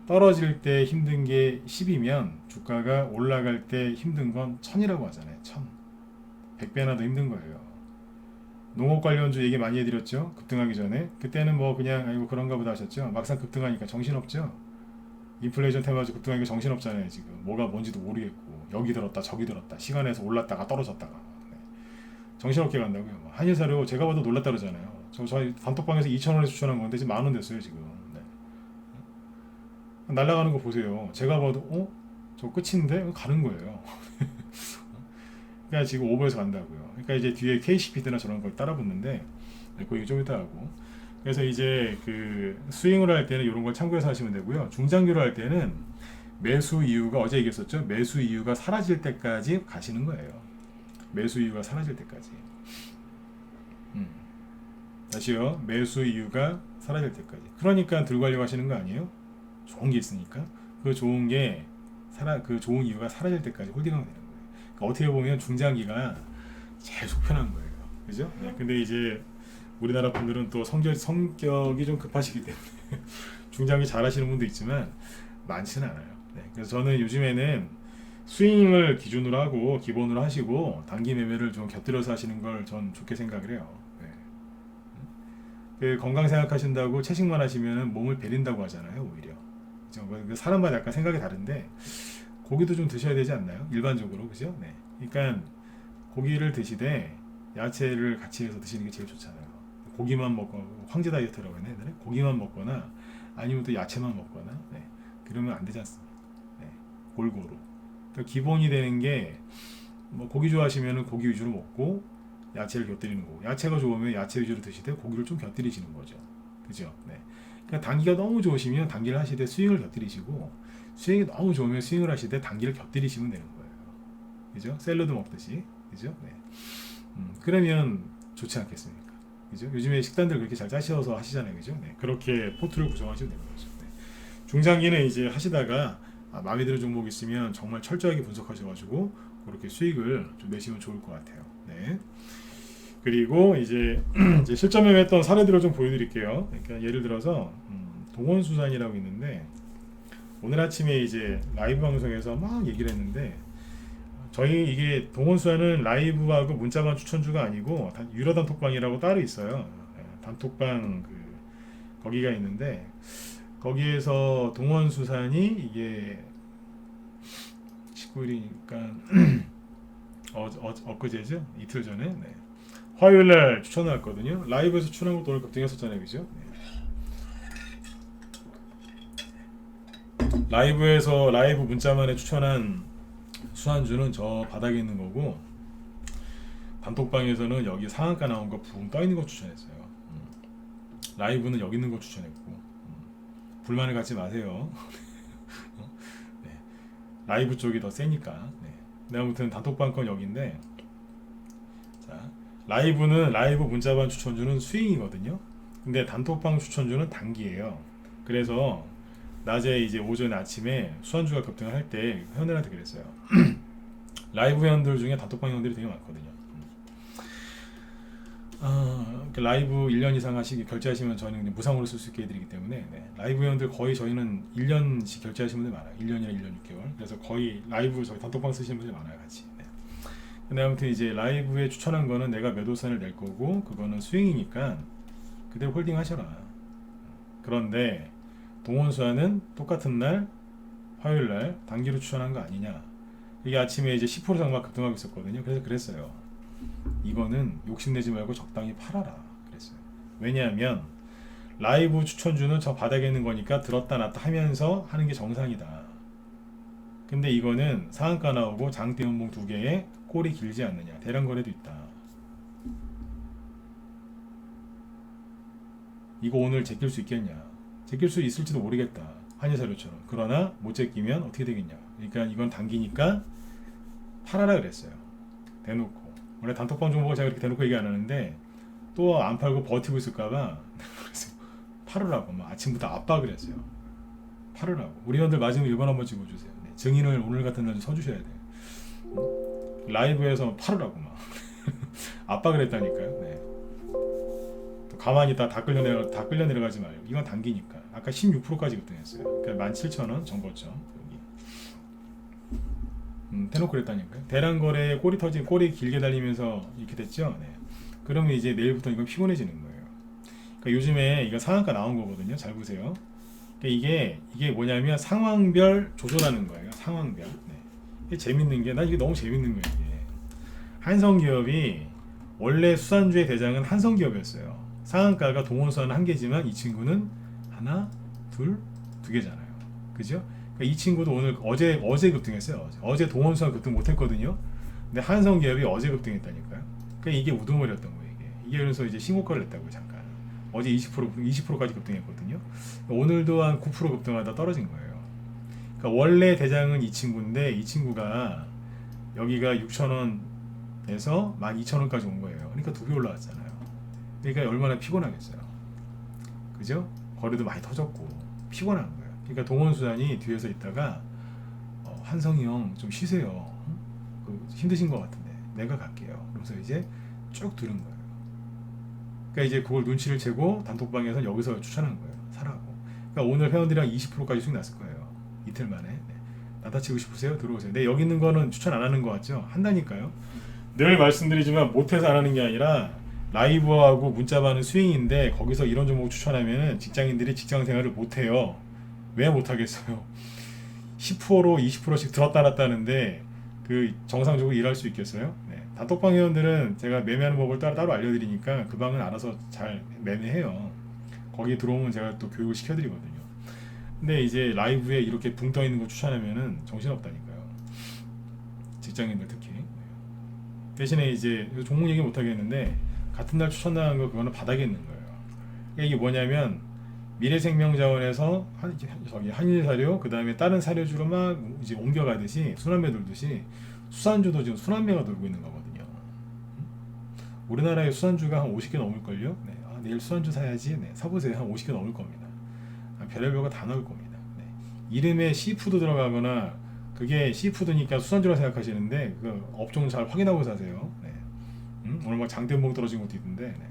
떨어질 때 힘든 게 10이면 주가가 올라갈 때 힘든 건 1000이라고 하잖아요. 1000. 100배나 더 힘든 거예요. 농업 관련주 얘기 많이 해드렸죠. 급등하기 전에. 그때는 뭐 그냥 아이고 그런가 보다 하셨죠. 막상 급등하니까 정신없죠. 인플레이션 테마주 급등하니까 정신없잖아요. 지금 뭐가 뭔지도 모르겠고 여기 들었다 저기 들었다 시간에서 올랐다가 떨어졌다가 네. 정신없게 간다고요. 뭐 한일사료 제가 봐도 놀랐다 그러잖아요. 저희 단톡방에서 2,000원에 추천한 건데 지금 10,000원 됐어요 지금. 네. 날아가는 거 보세요. 제가 봐도 저 끝인데 가는 거예요. 그러니까 지금 오버해서 간다고요. 그러니까 이제 뒤에 KCPD나 저런 걸 따라 붙는데 그 얘기 좀 이따 하고. 그래서 이제 그 스윙을 할 때는 이런 걸 참고해서 하시면 되고요. 중장기로 할 때는 매수 이유가 어제 얘기했었죠. 매수 이유가 사라질 때까지 가시는 거예요. 매수 이유가 사라질 때까지. 다시요. 매수 이유가 사라질 때까지. 그러니까 들고 가려고 하시는 거 아니에요? 좋은 게 있으니까. 그 좋은 이유가 사라질 때까지 홀딩하면 되는 거예요. 그러니까 어떻게 보면 중장기가 제일 속편한 거예요. 그죠? 네, 근데 이제 우리나라 분들은 또 성격이 좀 급하시기 때문에 중장기 잘 하시는 분도 있지만 많지는 않아요. 네, 그래서 저는 요즘에는 스윙을 기준으로 하고 기본으로 하시고 단기 매매를 좀 곁들여서 하시는 걸 전 좋게 생각을 해요. 네. 그 건강 생각하신다고 채식만 하시면 몸을 베린다고 하잖아요. 오히려 그죠? 사람마다 약간 생각이 다른데 고기도 좀 드셔야 되지 않나요? 일반적으로 그죠? 네. 그러니까 고기를 드시되 야채를 같이 해서 드시는 게 제일 좋잖아요. 고기만 먹고 황제 다이어트라고 했나 옛날에? 고기만 먹거나 아니면 또 야채만 먹거나 네. 그러면 안 되지 않습니까? 네. 골고루. 그러니까 기본이 되는 게 뭐 고기 좋아하시면 고기 위주로 먹고 야채를 곁들이는 거고 야채가 좋으면 야채 위주로 드시되 고기를 좀 곁들이시는 거죠. 그죠? 네. 그러니까 단기가 너무 좋으시면 단기를 하시되 스윙을 곁들이시고 스윙이 너무 좋으면 스윙을 하시되 단기를 곁들이시면 되는 거예요. 그죠? 샐러드 먹듯이. 그죠? 네. 그러면 좋지 않겠습니까? 그죠? 요즘에 식단들 그렇게 잘 짜셔서 하시잖아요. 그죠? 네. 그렇게 포트를 구성하시면 되는 거죠. 네. 중장기는 이제 하시다가 마음에 드는 종목 있으면 정말 철저하게 분석하셔가지고 그렇게 수익을 좀 내시면 좋을 것 같아요. 네. 그리고 이제 실전 매매했던 사례들을 좀 보여드릴게요. 그러니까 예를 들어서 동원수산이라고 있는데 오늘 아침에 이제 라이브 방송에서 막 얘기를 했는데 저희 이게 동원수산은 라이브하고 문자만 추천주가 아니고 유료 단톡방이라고 따로 있어요. 단톡방 그 거기가 있는데 거기에서 동원수산이 이게 19일이니까 엊그제죠? 이틀 전에 네. 화요일날 추천해왔거든요. 라이브에서 추천한 것도 오늘 급등했었잖아요, 그죠? 네. 라이브 문자만에 추천한 수산주는 저 바닥에 있는 거고 단톡방에서는 여기 상한가 나온 거 붕 떠 있는 거 추천했어요. 라이브는 여기 있는 거 추천했고 불만을 갖지 마세요. 네. 라이브 쪽이 더 세니까. 네. 아무튼 단톡방 건 여기인데 자 라이브는 라이브 문자반 추천주는 스윙이거든요. 근데 단톡방 추천주는 단기예요. 그래서 낮에 이제 오전 아침에 수완주가 급등을 할 때 회원들한테 그랬어요. 라이브 회원들 중에 단톡방 회원들이 되게 많거든요. 라이브 1년 이상 결제하시면 저는 무상으로 쓸 수 있게 해드리기 때문에 네. 라이브 회원들 거의 저희는 1년씩 결제하시는 분들 많아요. 1년이나 1년 6개월. 그래서 거의 라이브 저희 단톡방 쓰시는 분들이 많아요, 같이. 네. 근데 아무튼 이제 라이브에 추천한 거는 내가 매도선을 낼 거고 그거는 스윙이니까 그대로 홀딩 하셔라. 그런데 동원수와는 똑같은 날 화요일 날 단기로 추천한 거 아니냐. 이게 아침에 이제 10% 상막 급등하고 있었거든요. 그래서 그랬어요. 이거는 욕심내지 말고 적당히 팔아라 그랬어요. 왜냐하면 라이브 추천주는 저 바닥에 있는 거니까 들었다 놨다 하면서 하는 게 정상이다. 근데 이거는 상한가 나오고 장대 연봉 두 개에 꼴이 길지 않느냐. 대량 거래도 있다. 이거 오늘 제낄 수 있겠냐. 제낄 수 있을지도 모르겠다. 한일사료처럼. 그러나 못 제끼면 어떻게 되겠냐. 그러니까 이건 단기니까 팔아라 그랬어요. 대놓고. 원래 단톡방 정보가 제가 그렇게 대놓고 얘기 안 하는데 또 안 팔고 버티고 있을까봐 그래서 팔으라고 막 아침부터 압박을 했어요. 팔으라고. 우리 회원들 마지막 1번 한번 찍어주세요. 네, 증인을 오늘 같은 날 좀 서주셔야 돼요. 라이브에서 팔으라고 막 압박을 했다니까요. 네. 또 가만히 있다 다 끌려 내려가지 말고. 이건 단기니까. 아까 16%까지 급등했어요. 그러니까 17,000원 정보점 여기. 대놓고 그랬다니까요. 대량 거래에 꼴이 길게 달리면서 이렇게 됐죠. 네. 그러면 이제 내일부터 이건 피곤해지는 거예요. 그러니까 요즘에 이거 상한가 나온 거거든요. 잘 보세요. 그러니까 이게 뭐냐면 상황별 조절하는 거예요. 상황별. 네. 이게 재밌는 게 난 이게 너무 재밌는 거예요. 이게. 한성기업이 원래 수산주의 대장은 한성기업이었어요. 상한가가 동원수산은 한 개지만 이 친구는 하나, 두 개잖아요. 그죠? 그러니까 이 친구도 오늘 어제 급등했어요. 어제 동원수산 급등 못했거든요. 근데 한성기업이 어제 급등했다니까요. 그러니까 이게 우두머리였던 거예요. 이게 그래서 이제 신고가를 냈다고요. 잠깐. 어제 20%까지 급등했거든요. 오늘도 한 9% 급등하다 떨어진 거예요. 그러니까 원래 대장은 이 친구인데 이 친구가 여기가 6,000원에서 12,000원까지 온 거예요. 그러니까 2배 올라왔잖아요. 그러니까 얼마나 피곤하겠어요. 그죠? 거리도 많이 터졌고 피곤한 거예요. 그러니까 동원수산이 뒤에서 있다가 한성이 형 좀 쉬세요. 힘드신 것 같은데 내가 갈게요. 그러면서 이제 쭉 들은 거예요. 그러니까 이제 그걸 눈치를 채고 단톡방에서 여기서 추천한 거예요. 사라고. 그러니까 오늘 회원들이랑 20%까지 수익 났을 거예요. 이틀 만에. 네. 나다치고 싶으세요? 들어오세요. 네, 여기 있는 거는 추천 안 하는 거 같죠? 한다니까요. 늘 말씀드리지만 못해서 안 하는 게 아니라 라이브하고 문자반은 스윙인데 거기서 이런 종목 추천하면 직장인들이 직장 생활을 못해요. 왜 못하겠어요? 10%, 20%씩 들었다 놨다 하는데 그 정상적으로 일할 수 있겠어요? 네. 단톡방 회원들은 제가 매매하는 법을 따로 알려드리니까 그 방은 알아서 잘 매매해요. 거기 들어오면 제가 또 교육을 시켜드리거든요. 근데 이제 라이브에 이렇게 붕 떠 있는 거 추천하면은 정신없다니까요. 직장인들 특히. 대신에 이제 종목 얘기 못 하겠는데 같은 날 추천당한 거 그거는 바닥에 있는 거예요. 이게 뭐냐면 미래생명자원에서 저기 한일사료 그 다음에 다른 사료주로 막 이제 옮겨가듯이 순환매 돌듯이 수산주도 지금 순환매가 돌고 있는 거거든요. 우리나라의 수산주가 한 50개 넘을걸요. 네. 내일 수산주 사야지. 네. 사보세요. 한 50개 넘을 겁니다. 별의별 거 다 넣을 겁니다. 네. 이름에 시푸드 들어가거나 그게 시푸드니까 수산주라 생각하시는데 그 업종 잘 확인하고 사세요. 네. 오늘 막 장대봉 떨어진 것도 있던데 네.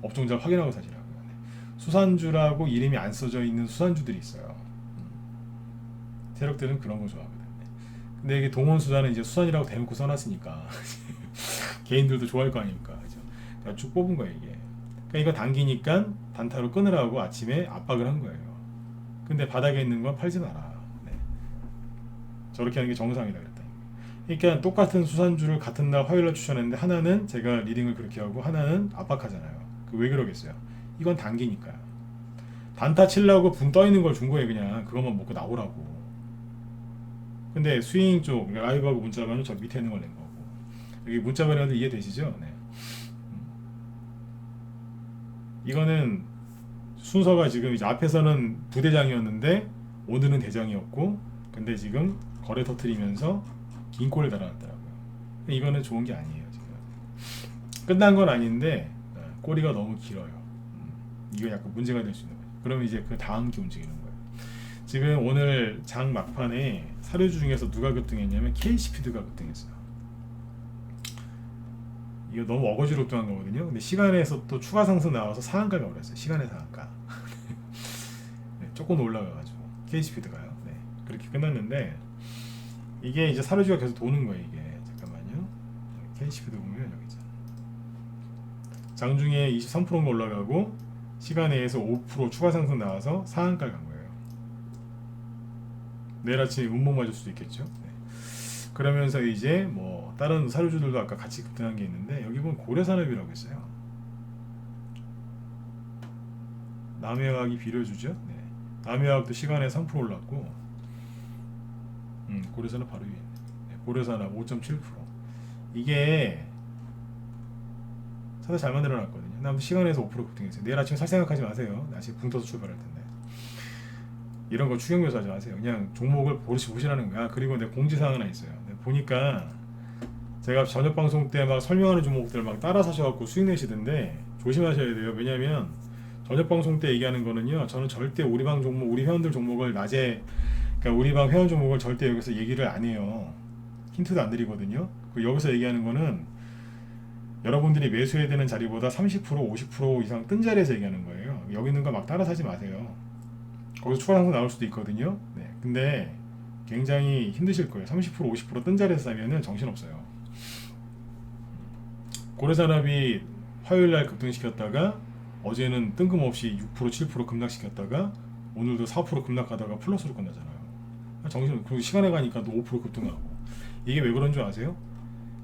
업종 잘 확인하고 사시라고요. 네. 수산주라고 이름이 안 써져 있는 수산주들이 있어요. 세력들은 그런 거 좋아하거든요. 네. 근데 이게 동원수산은 이제 수산이라고 대놓고 써놨으니까 개인들도 좋아할 거 아닙니까? 그죠? 그러니까 쭉 뽑은 거예요 이게. 그러니까 이거 당기니까 단타로 끊으라고 아침에 압박을 한 거예요. 근데 바닥에 있는 건 팔지 마라. 네. 저렇게 하는 게 정상이다 그랬다. 그러니까 똑같은 수산주를 같은 날 화요일날 추천했는데 하나는 제가 리딩을 그렇게 하고 하나는 압박하잖아요. 그 왜 그러겠어요? 이건 당기니까요. 단타 치려고 붕 떠 있는 걸 준 거예요. 그냥 그것만 먹고 나오라고. 근데 스윙 쪽 그러니까 라이브하고 문자반은 저 밑에 있는 걸 낸 거고. 여기 문자반이라도 이해되시죠? 네. 이거는 순서가 지금 이제 앞에서는 부대장이었는데 오늘은 대장이었고, 근데 지금 거래 터트리면서 긴 꼴을 달아놨더라고요. 이거는 좋은 게 아니에요. 지금 끝난 건 아닌데 꼬리가 너무 길어요. 이거 약간 문제가 될 수 있는 거예요. 그러면 이제 그 다음 게 움직이는 거예요. 지금 오늘 장 막판에 사료주 중에서 누가 급등했냐면 KCP드가 급등했어요. 이거 너무 어거지로 뚱한 거거든요. 근데 시간에서 또 추가 상승 나와서 상한가가 올랐어요. 시간의 상한가. 네, 조금 올라가가지고 KCP드가요. 네, 그렇게 끝났는데 이게 이제 사료주가 계속 도는 거예요. 이게 잠깐만요. KCP드 보면 여기 있잖아. 장중에 23%가 올라가고 시간에서 5% 추가 상승 나와서 상한가를 간 거예요. 내일 아침에 운봉 맞을 수도 있겠죠. 네. 그러면서 이제 뭐 다른 사료주들도 아까 같이 급등한 게 있는데 여기 보면 고려산업이라고 있어요. 남해화학이 비료주죠. 네. 남해화학도 시간에 3% 올랐고, 고려산업 바로 위에 있네. 네. 고려산업 5.7%. 이게 차트 잘 만들어놨거든요. 아무튼 시간에서 5% 급등했어요. 내일 아침 살 생각하지 마세요. 아침 붕 떠서 출발할 텐데. 이런 거 추격 묘사하지 마세요. 그냥 종목을 보시라는 거야. 그리고 내 공지사항 하나 있어요. 보니까 제가 저녁 방송 때 막 설명하는 종목들 막 따라 사셔갖고 수익 내시던데 조심하셔야 돼요. 왜냐면 저녁 방송 때 얘기하는 거는요, 저는 절대 우리 방 종목, 우리 회원들 종목을 낮에, 그러니까 우리 방 회원 종목을 절대 여기서 얘기를 안 해요. 힌트도 안 드리거든요. 여기서 얘기하는 거는 여러분들이 매수해야 되는 자리보다 30%, 50% 이상 뜬 자리에서 얘기하는 거예요. 여기 있는 거 막 따라 사지 마세요. 거기서 추가 상승 나올 수도 있거든요. 네. 근데 굉장히 힘드실 거예요. 30%, 50%뜬 자리에서 사면은 정신없어요. 고려산업이 화요일날 급등시켰다가 어제는 뜬금없이 6%, 7% 급락시켰다가 오늘도 4% 급락하다가 플러스로 끝나잖아요. 정신, 그리고 시간에 가니까 또 5% 급등하고. 이게 왜 그런 줄 아세요?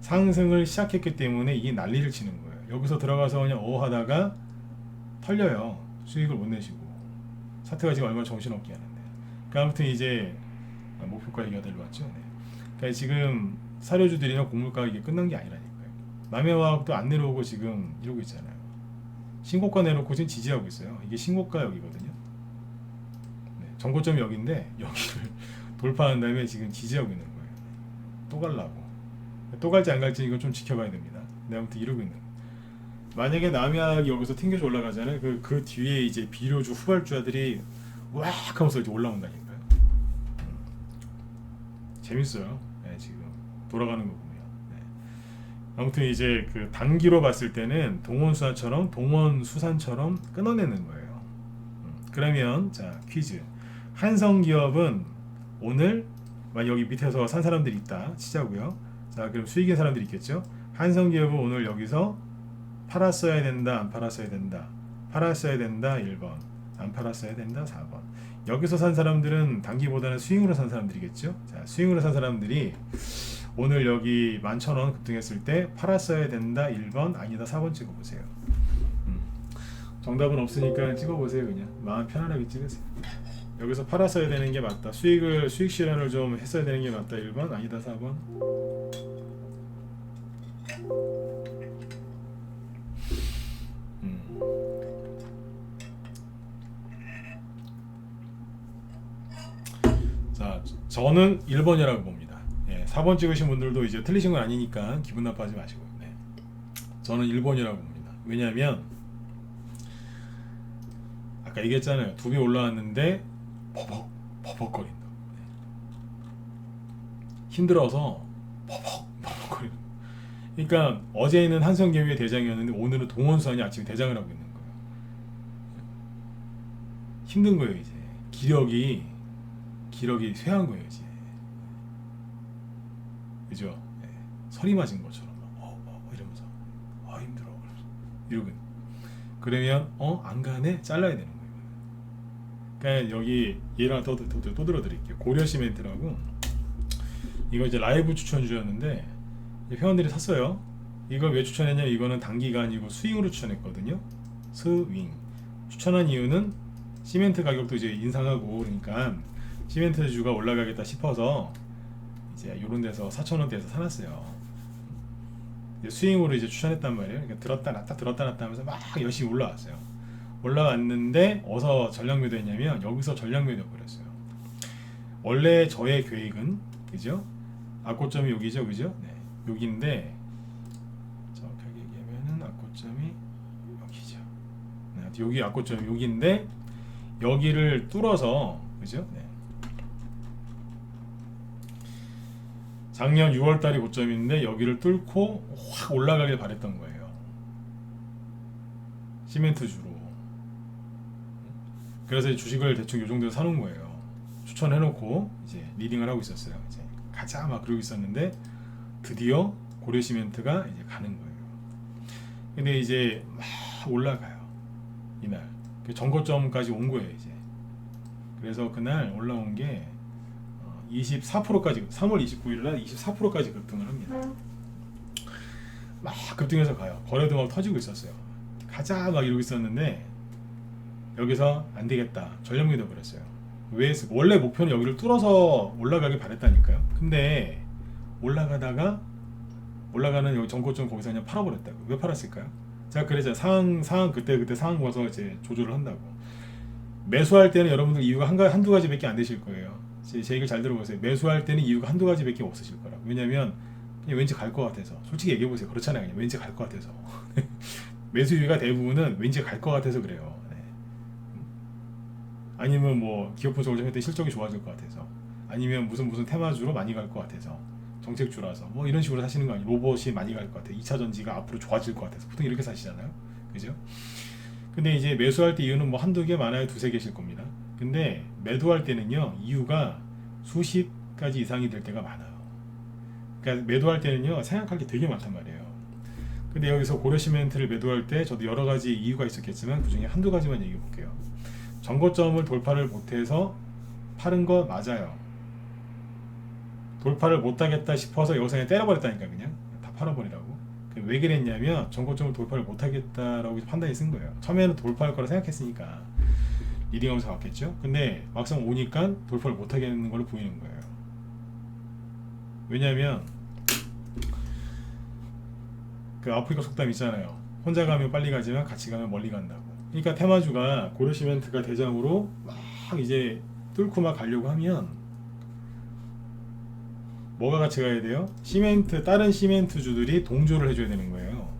상승을 시작했기 때문에 이게 난리를 치는 거예요. 여기서 들어가서 그냥 하다가 털려요. 수익을 못 내시고. 사태가 지금 얼마나 정신없게 하는데. 그러니까 아무튼 이제 목표가 얘기가 들어왔죠. 네. 그러니까 지금 사료주들이나 곡물가 이게 끝난 게 아니라니까요. 남해화학도 안 내려오고 지금 이러고 있잖아요. 신고가 내놓고 지금 지지하고 있어요. 이게 신고가 여기거든요. 네. 정고점이 여기인데 여기를 돌파한 다음에 지금 지지하고 있는 거예요. 또 갈라고. 또 갈지 안 갈지 이건 좀 지켜봐야 됩니다. 네, 아무튼 이러고 있는 거예요. 만약에 남해화학이 여기서 튕겨서 올라가잖아요. 그 뒤에 이제 비료주 후발주자들이 왁 하면서 이제 올라온다니까요. 재밌어요. 네, 지금 돌아가는 거 보면. 네. 아무튼 이제 그 단기로 봤을 때는 동원수산처럼 끊어내는 거예요. 그러면 자, 퀴즈. 한성기업은 오늘 여기 밑에서 산 사람들이 있다 치자고요. 자, 그럼 수익인 사람들이 있겠죠. 한성기업은 오늘 여기서 팔았어야 된다, 안 팔았어야 된다. 팔았어야 된다 1번, 안 팔았어야 된다 4번. 여기서 산 사람들은 단기보다는 스윙으로 산 사람들이겠죠. 자, 스윙으로 산 사람들이 오늘 여기 11,000원 급등했을 때 팔았어야 된다 1번, 아니다 4번 찍어보세요. 정답은 없으니까 찍어보세요. 그냥 마음 편안하게 찍으세요. 여기서 팔았어야 되는 게 맞다, 수익 실현을 좀 했어야 되는 게 맞다 1번, 아니다 4번. 자, 저는 1번이라고 봅니다. 예, 4번 찍으신 분들도 이제 틀리신 건 아니니까 기분 나빠하지 마시고. 네. 저는 1번이라고 봅니다. 왜냐하면 아까 얘기했잖아요. 두 배 올라왔는데 버벅거린다. 네. 힘들어서 버벅거리는. 그러니까 어제는 한성기업의 대장이었는데 오늘은 동원수산이 아침에 대장을 하고 있는 거예요. 힘든 거예요. 이제 기력이 쇠한 거예요. 이제 그죠? 네. 설이 맞은 것처럼 이러면서 힘들어 이러고. 그러면 안 가네? 잘라야 되는 거예요. 그러니까 여기 얘랑 또 들어드릴게요. 고려시멘트라고, 이거 이제 라이브 추천주였는데 회원들이 샀어요. 이걸 왜 추천했냐면 이거는 단기간이고 스윙으로 추천했거든요. 스윙 추천한 이유는 시멘트 가격도 이제 인상하고 그러니까 시멘트주가 올라가겠다 싶어서 이제 요런 데서 4,000원대에서 사놨어요. 스윙으로 이제 추천했단 말이에요. 그러니까 들었다 놨다 들었다 놨다 하면서 막 열심히 올라왔어요. 올라왔는데 어디서 전략 매도했냐면 여기서 전략 매도 버렸어요. 원래 저의 계획은 그죠? 악고점이 여기죠, 그죠? 네, 여기인데 정확하게 얘기하면은 악고점이 여기죠. 네, 여기 악고점이 여기인데 여기를 뚫어서 그죠? 네. 작년 6월달이 고점인데 여기를 뚫고 확 올라가길 바랬던 거예요. 시멘트주로. 그래서 주식을 대충 이 정도 사놓은 거예요. 추천해놓고 이제 리딩을 하고 있었어요. 이제 가자 막 그러고 있었는데 드디어 고려시멘트가 이제 가는 거예요. 근데 이제 막 올라가요. 이날 전고점까지 온 거예요. 이제 그래서 그날 올라온 게 24%까지 3월 29일날 24%까지 급등을 합니다. 막 급등해서 가요. 거래도 막 터지고 있었어요. 가자 막 이러고 있었는데 여기서 안 되겠다. 전략 매도 버렸어요. 왜? 원래 목표는 여기를 뚫어서 올라가길 바랬다니까요. 근데 올라가다가 올라가는 여기 전고점 거기서 그냥 팔아버렸다고. 왜 팔았을까요? 제가 그래서 상황 그때 상황 봐서 이제 조절을 한다고. 매수할 때는 여러분들 이유가 한두 가지밖에 안 되실 거예요. 제 얘기를 잘 들어보세요. 매수할 때는 이유가 한두 가지밖에 없으실 거라고. 왜냐면 그냥 왠지 갈 것 같아서. 솔직히 얘기해 보세요. 그렇잖아요. 그냥 왠지 갈 것 같아서. 매수 이유가 대부분은 왠지 갈 것 같아서 그래요. 네. 아니면 뭐 기업 분석을 좀 했더니 실적이 좋아질 것 같아서. 아니면 무슨 테마주로 많이 갈 것 같아서. 정책주라서 뭐 이런 식으로 사시는 거 아니에요. 로봇이 많이 갈 것 같아요. 2차 전지가 앞으로 좋아질 것 같아서 보통 이렇게 사시잖아요. 그죠? 근데 이제 매수할 때 이유는 뭐 한두 개 많아요. 두세 개실 겁니다. 근데 매도할 때는요 이유가 수십 가지 이상이 될 때가 많아요. 그러니까 매도할 때는요 생각할 게 되게 많단 말이에요. 근데 여기서 고려시멘트를 매도할 때 저도 여러 가지 이유가 있었겠지만 그 중에 한두 가지만 얘기해 볼게요. 전고점을 돌파를 못해서 파는 거 맞아요. 돌파를 못하겠다 싶어서 여기서 그냥 때려버렸다니까. 그냥 다 팔아버리라고. 왜 그랬냐면 전고점을 돌파를 못하겠다라고 판단이 쓴 거예요. 처음에는 돌파할 거라 생각했으니까 리딩하면서 갔겠죠. 근데 막상 오니까 돌파를 못하겠는 걸로 보이는 거예요. 왜냐면 그 아프리카 속담 있잖아요. 혼자 가면 빨리 가지만 같이 가면 멀리 간다고. 그러니까 테마주가 고려시멘트가 대장으로 막 이제 뚫고 막 가려고 하면 뭐가 같이 가야 돼요? 다른 시멘트주들이 동조를 해줘야 되는 거예요.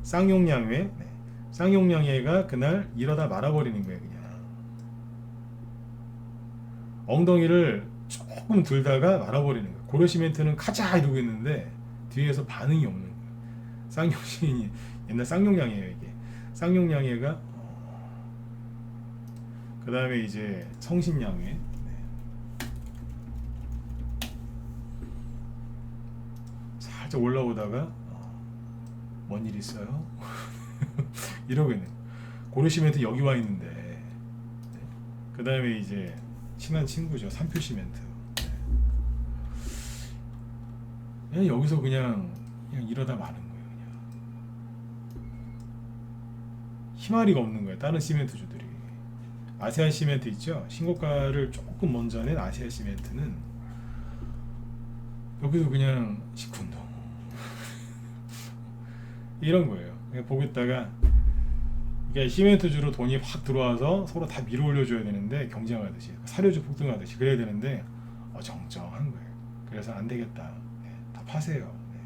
쌍용양회, 네. 쌍용양회가 그날 이러다 말아버리는 거예요. 그냥 엉덩이를 조금 들다가 말아버리는 거예요. 고려시멘트는 가자 이러고 있는데 뒤에서 반응이 없는 거예요. 쌍용신이 옛날 쌍용양회예요. 이게 쌍용양회가 그 다음에 이제 성신양회, 살짝 올라오다가 뭔 일 있어요? 이러고 있는 고려시멘트 여기 와 있는데 그 다음에 이제 친한 친구죠. 삼표시멘트. 그냥 여기서 그냥 이러다 마는 거예요. 그냥 희마리가 없는 거예요. 다른 시멘트주들이. 아세아 시멘트 있죠? 신고가를 조금 먼저 낸 아시아 시멘트는 여기서 그냥 시큰둥 이런 거예요. 그냥 보고 있다가 이게 시멘트주로 돈이 확 들어와서 서로 다 밀어 올려줘야 되는데 경쟁하듯이 사료주 폭등하듯이 그래야 되는데 정정한 거예요. 그래서 안 되겠다. 네, 다 파세요. 네.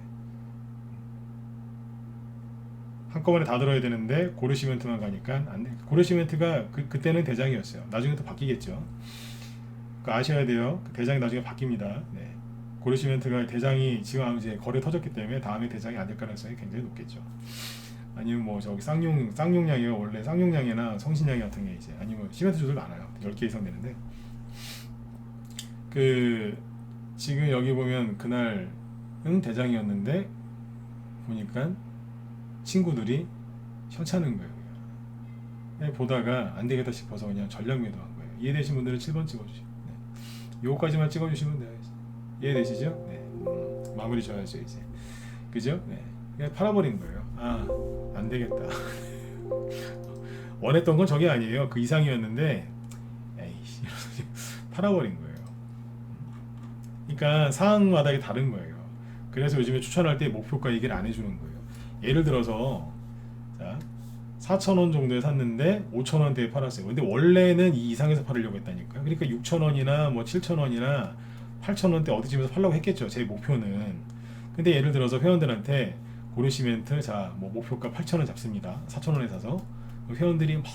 한꺼번에 다 들어야 되는데 고려시멘트만 가니까 안 돼. 고려시멘트가 그때는 대장이었어요. 나중에 또 바뀌겠죠. 아셔야 돼요. 그 대장이 나중에 바뀝니다. 네. 고려시멘트가 대장이 지금 이제 거래 터졌기 때문에 다음에 대장이 안 될 가능성이 굉장히 높겠죠. 아니면 뭐 저기 쌍용량이가 원래 쌍용량이나 성신량이 같은 게 이제 아니면 시멘트주들 많아요. 10개 이상 되는데 그 지금 여기 보면 그날은 대장이었는데 보니까 친구들이 현차는 거예요. 보다가 안 되겠다 싶어서 그냥 전략 매도한 거예요. 이해되신 분들은 7번 찍어주시고, 네. 요거까지만 찍어주시면 돼요. 이해되시죠? 네. 마무리 져야죠 이제. 그죠? 네. 그냥 팔아버린 거예요. 아, 안 되겠다. 원했던 건 저게 아니에요. 그 이상이었는데, 에이씨, 팔아버린 거예요. 그러니까 상황마다 이게 다른 거예요. 그래서 요즘에 추천할 때 목표가 얘기를 안 해주는 거예요. 예를 들어서, 자, 4,000원 정도에 샀는데 5,000원대에 팔았어요. 근데 원래는 이 이상에서 팔으려고 했다니까요. 그러니까 6,000원이나 뭐 7,000원이나 8,000원대 어디쯤에서 팔려고 했겠죠. 제 목표는. 근데 예를 들어서 회원들한테 고르시멘트 자 뭐 목표가 8,000원 잡습니다. 4,000원에 사서 회원들이 막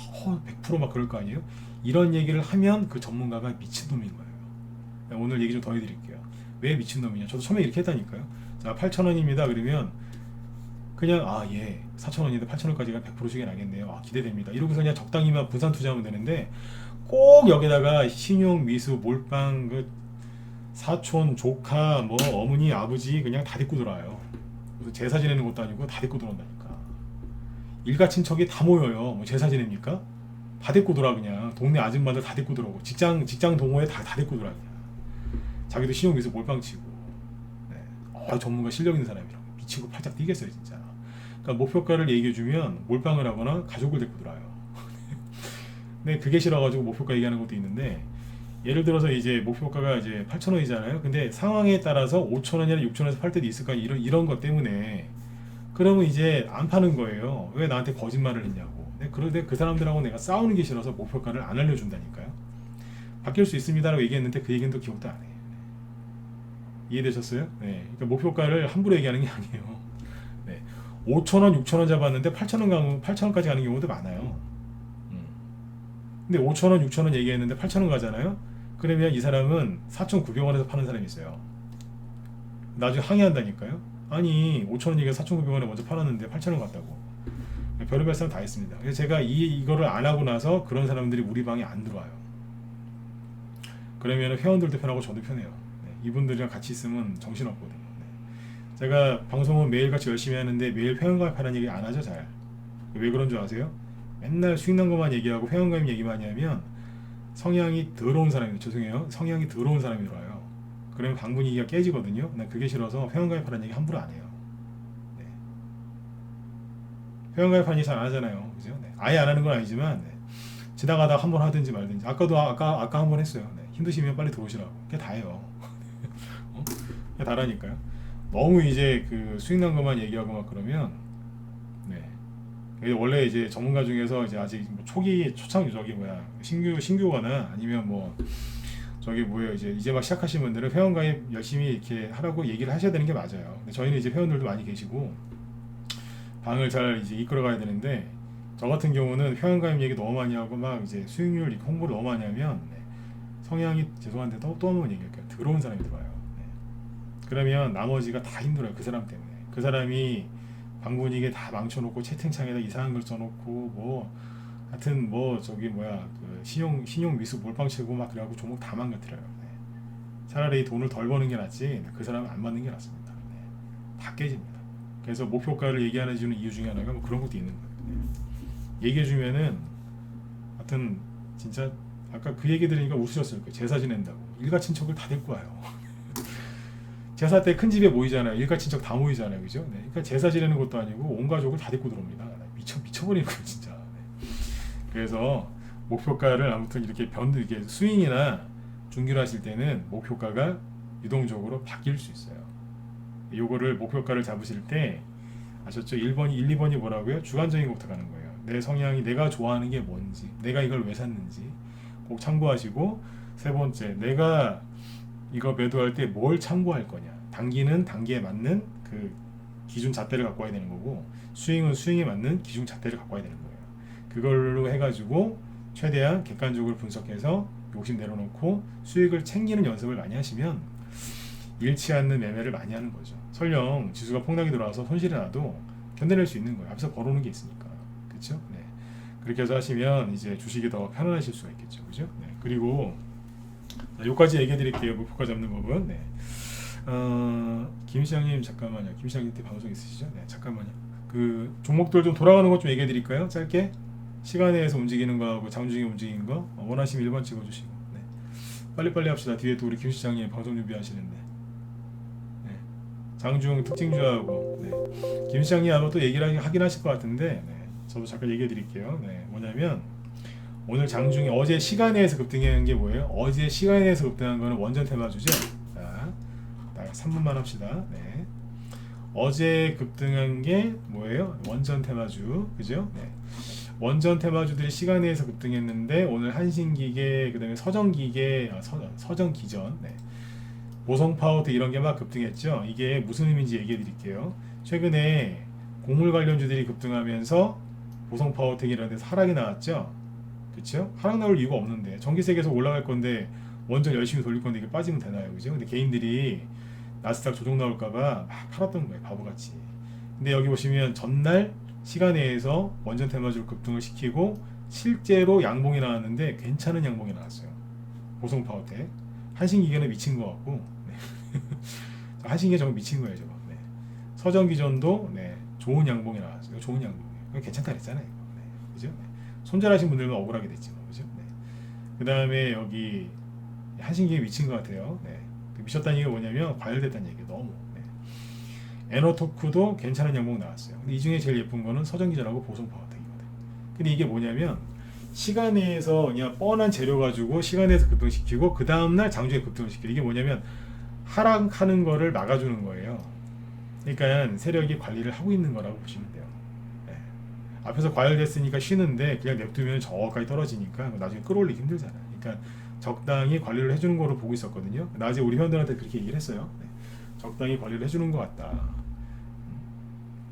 100%막 그럴 거 아니에요. 이런 얘기를 하면 그 전문가가 미친놈인 거예요. 오늘 얘기 좀 더 해드릴게요. 왜 미친놈이냐. 저도 처음에 이렇게 했다니까요. 자 8,000원입니다. 그러면 그냥 예 4,000원인데 8,000원까지가 100% 수익이 나겠네요. 기대됩니다. 이러고서 그냥 적당히만 분산 투자하면 되는데 꼭 여기다가 신용, 미수, 몰빵, 그 사촌, 조카, 뭐 어머니, 아버지 그냥 다 데리고 들어와요. 그래서 제사 지내는 것도 아니고 다 데리고 들어온다니까. 일가 친척이 다 모여요. 뭐 제사 지냅니까? 다 데리고 들어와 그냥. 동네 아줌마들 다 데리고 들어오고 직장 동호회 다 데리고 들어와 그냥. 자기도 신용, 미수, 몰빵 치고. 네. 전문가 실력 있는 사람이라고 미치고 팔짝 뛰겠어요 진짜. 그러니까 목표가를 얘기해주면 몰빵을 하거나 가족을 데리고 들어와요. 근데 그게 싫어가지고 목표가 얘기하는 것도 있는데 예를 들어서 이제 목표가가 이제 8,000원이잖아요. 근데 상황에 따라서 5,000원이나 6,000원에서 팔 때도 있을 거 아니에요. 이런 것 때문에 그러면 이제 안 파는 거예요. 왜 나한테 거짓말을 했냐고. 그런데 그 사람들하고 내가 싸우는 게 싫어서 목표가를 안 알려준다니까요. 바뀔 수 있습니다라고 얘기했는데 그 얘기는 또 기억도 안 해요. 이해되셨어요? 네. 그러니까 목표가를 함부로 얘기하는 게 아니에요. 네. 5,000원, 6,000원 잡았는데 8,000원까지 가는 경우도 많아요. 근데 5,000원, 6,000원 얘기했는데 8,000원 가잖아요. 그러면 이 사람은 4,900원에서 파는 사람이 있어요. 나중에 항의한다니까요. 아니 5,000원 얘기해서 4,900원에 먼저 팔았는데 8,000원 갔다고. 별의별 사람 다 했습니다. 그래서 제가 이거를 안 하고 나서 그런 사람들이 우리 방에 안 들어와요. 그러면 회원들도 편하고 저도 편해요. 네, 이분들이랑 같이 있으면 정신없거든요. 네. 제가 방송은 매일같이 열심히 하는데 매일 회원가입하라는 얘기 안 하죠. 잘. 왜 그런 줄 아세요? 맨날 수익 난 것만 얘기하고 회원가입 얘기만 하면 성향이 더러운 사람이, 죄송해요, 성향이 더러운 사람이 들어와요. 그러면 방 분위기가 깨지거든요. 난 그게 싫어서 회원가입하라는 얘기 함부로 안 해요. 네. 회원가입하는 얘기 잘 안 하잖아요. 그죠? 네. 아예 안 하는 건 아니지만 네. 지나가다가 한번 하든지 말든지. 아까 한 번 했어요. 네. 힘드시면 빨리 들어오시라고. 그게 다예요. 그게 다라니까요. 너무 이제 그 수익 난 것만 얘기하고 막 그러면 원래 이제 전문가 중에서 이제 아직 뭐 초창 저기 뭐야 신규거나 아니면 뭐 저기 뭐예요 이제 막 시작하신 분들은 회원가입 열심히 이렇게 하라고 얘기를 하셔야 되는 게 맞아요. 근데 저희는 이제 회원들도 많이 계시고 방을 잘 이제 이끌어가야 되는데 저 같은 경우는 회원가입 얘기 너무 많이 하고 막 이제 수익률 홍보를 너무 많이 하면 성향이 죄송한데 또 한 번 얘기할게요. 더러운 사람이 들어와요. 그러면 나머지가 다 힘들어요. 그 사람 때문에. 그 사람이 방분위기에 다 망쳐놓고 채팅창에다 이상한 걸 써놓고 뭐 하여튼 뭐 저기 뭐야 그 신용 미수 몰빵 치고 막 그래갖고 종목 다 망가뜨려요. 네. 차라리 돈을 덜 버는 게 낫지 그 사람은 안 받는 게 낫습니다. 네. 다 깨집니다. 그래서 목표가를 얘기 안 해주는 이유 중에 하나가 뭐 그런 것도 있는 거예요. 네. 얘기해주면은 하여튼 진짜 아까 그 얘기 들으니까 웃으셨을 거예요. 제사 지낸다고 일가 친척을 다 데리고 와요. 제사 때 큰 집에 모이잖아요. 일가 친척 다 모이잖아요. 그죠? 네. 그러니까 제사 지내는 것도 아니고 온 가족을 다 데리고 들어옵니다. 미쳐버리는 거예요, 진짜. 네. 그래서 목표가를 아무튼 이렇게 이렇게 스윙이나 중기를 하실 때는 목표가가 유동적으로 바뀔 수 있어요. 요거를 목표가를 잡으실 때 아셨죠? 1, 2번이 뭐라고요? 주관적인 것부터 가는 거예요. 내 성향이 내가 좋아하는 게 뭔지, 내가 이걸 왜 샀는지 꼭 참고하시고 세 번째, 내가 이거 매도할 때 뭘 참고할 거냐. 단기는 단기에 맞는 그 기준 잣대를 갖고 와야 되는 거고 스윙은 스윙에 맞는 기준 잣대를 갖고 와야 되는 거예요. 그걸로 해가지고 최대한 객관적으로 분석해서 욕심 내려놓고 수익을 챙기는 연습을 많이 하시면 잃지 않는 매매를 많이 하는 거죠. 설령 지수가 폭락이 들어와서 손실이 나도 견뎌낼 수 있는 거예요. 앞에서 벌어오는 게 있으니까. 그렇죠? 네. 그렇게 해서 하시면 이제 주식이 더 편안하실 수가 있겠죠. 그죠? 네. 그리고 여기까지 얘기해 드릴게요. 목표가 잡는 법은. 네. 김 시장님 잠깐만요. 김 시장님 때 방송 있으시죠? 네, 잠깐만요. 그 종목들 좀 돌아가는 것 좀 얘기해 드릴까요? 짧게. 시간에서 움직이는 거하고 장중에 움직이는 거 원하시면 1번 찍어주시고. 네. 빨리빨리 합시다. 뒤에 또 우리 김 시장님 방송 준비하시는데. 네. 장중 특징주하고 김 시장님 아마 또 얘기를 하긴 하실 것 같은데 저도 잠깐 얘기해 드릴게요. 뭐냐면 오늘 장중에 어제 시간에서 급등한 게 뭐예요? 어제 시간에서 급등한 거는 원전 테마주죠. 자, 3분만 합시다. 어제 급등한 게 뭐예요? 원전 테마주, 그죠? 원전 테마주들이 시간에서 급등했는데 오늘 한신기계, 그다음에 서정기계, 서정기전, 보성파워텍 이런 게 막 급등했죠. 이게 무슨 의미인지 얘기해 드릴게요. 최근에 곡물 관련주들이 급등하면서 보성파워텍 이런 데서 하락이 나왔죠. 그렇죠? 하락 나올 이유가 없는데 전기세 계속 올라갈 건데 원전 열심히 돌릴 건데 이게 빠지면 되나요? 그죠? 근데 개인들이 나스닥 조정 나올까봐 막 팔았던 거예요, 바보같이. 근데 여기 보시면 전날 시간에서 원전 테마주를 급등을 시키고 실제로 양봉이 나왔는데 괜찮은 양봉이 나왔어요. 보성파워텍. 한신기계는 미친 것 같고 한신기계 정말 미친 거예요, 저거. 서정기전도 좋은 양봉이 나왔어요. 좋은 양봉이에요. 괜찮다 그랬잖아요. 그죠? 손절하신 분들만 억울하게 됐지, 그죠? 그 다음에 여기 한신기계 미친 것 같아요. 미쳤다는 얘기가 뭐냐면 과열됐다는 얘기예요. 너무. 에너토크도 괜찮은 양봉 나왔어요. 근데 이 중에 제일 예쁜 거는 서정기전하고 보성파워텍이거든. 근데 이게 뭐냐면 시간에서 그냥 뻔한 재료 가지고 시간에서 급등시키고 그 다음날 장중에 급등을 시키고, 이게 뭐냐면 하락하는 거를 막아주는 거예요. 그러니까 세력이 관리를 하고 있는 거라고 보시면 돼요. 앞에서 과열됐으니까 쉬는데 그냥 냅두면 저까지 떨어지니까 나중에 끌어올리기 힘들잖아요. 그러니까 적당히 관리를 해주는 거로 보고 있었거든요. 낮에 우리 회원들한테 그렇게 얘기를 했어요. 적당히 관리를 해주는 것 같다.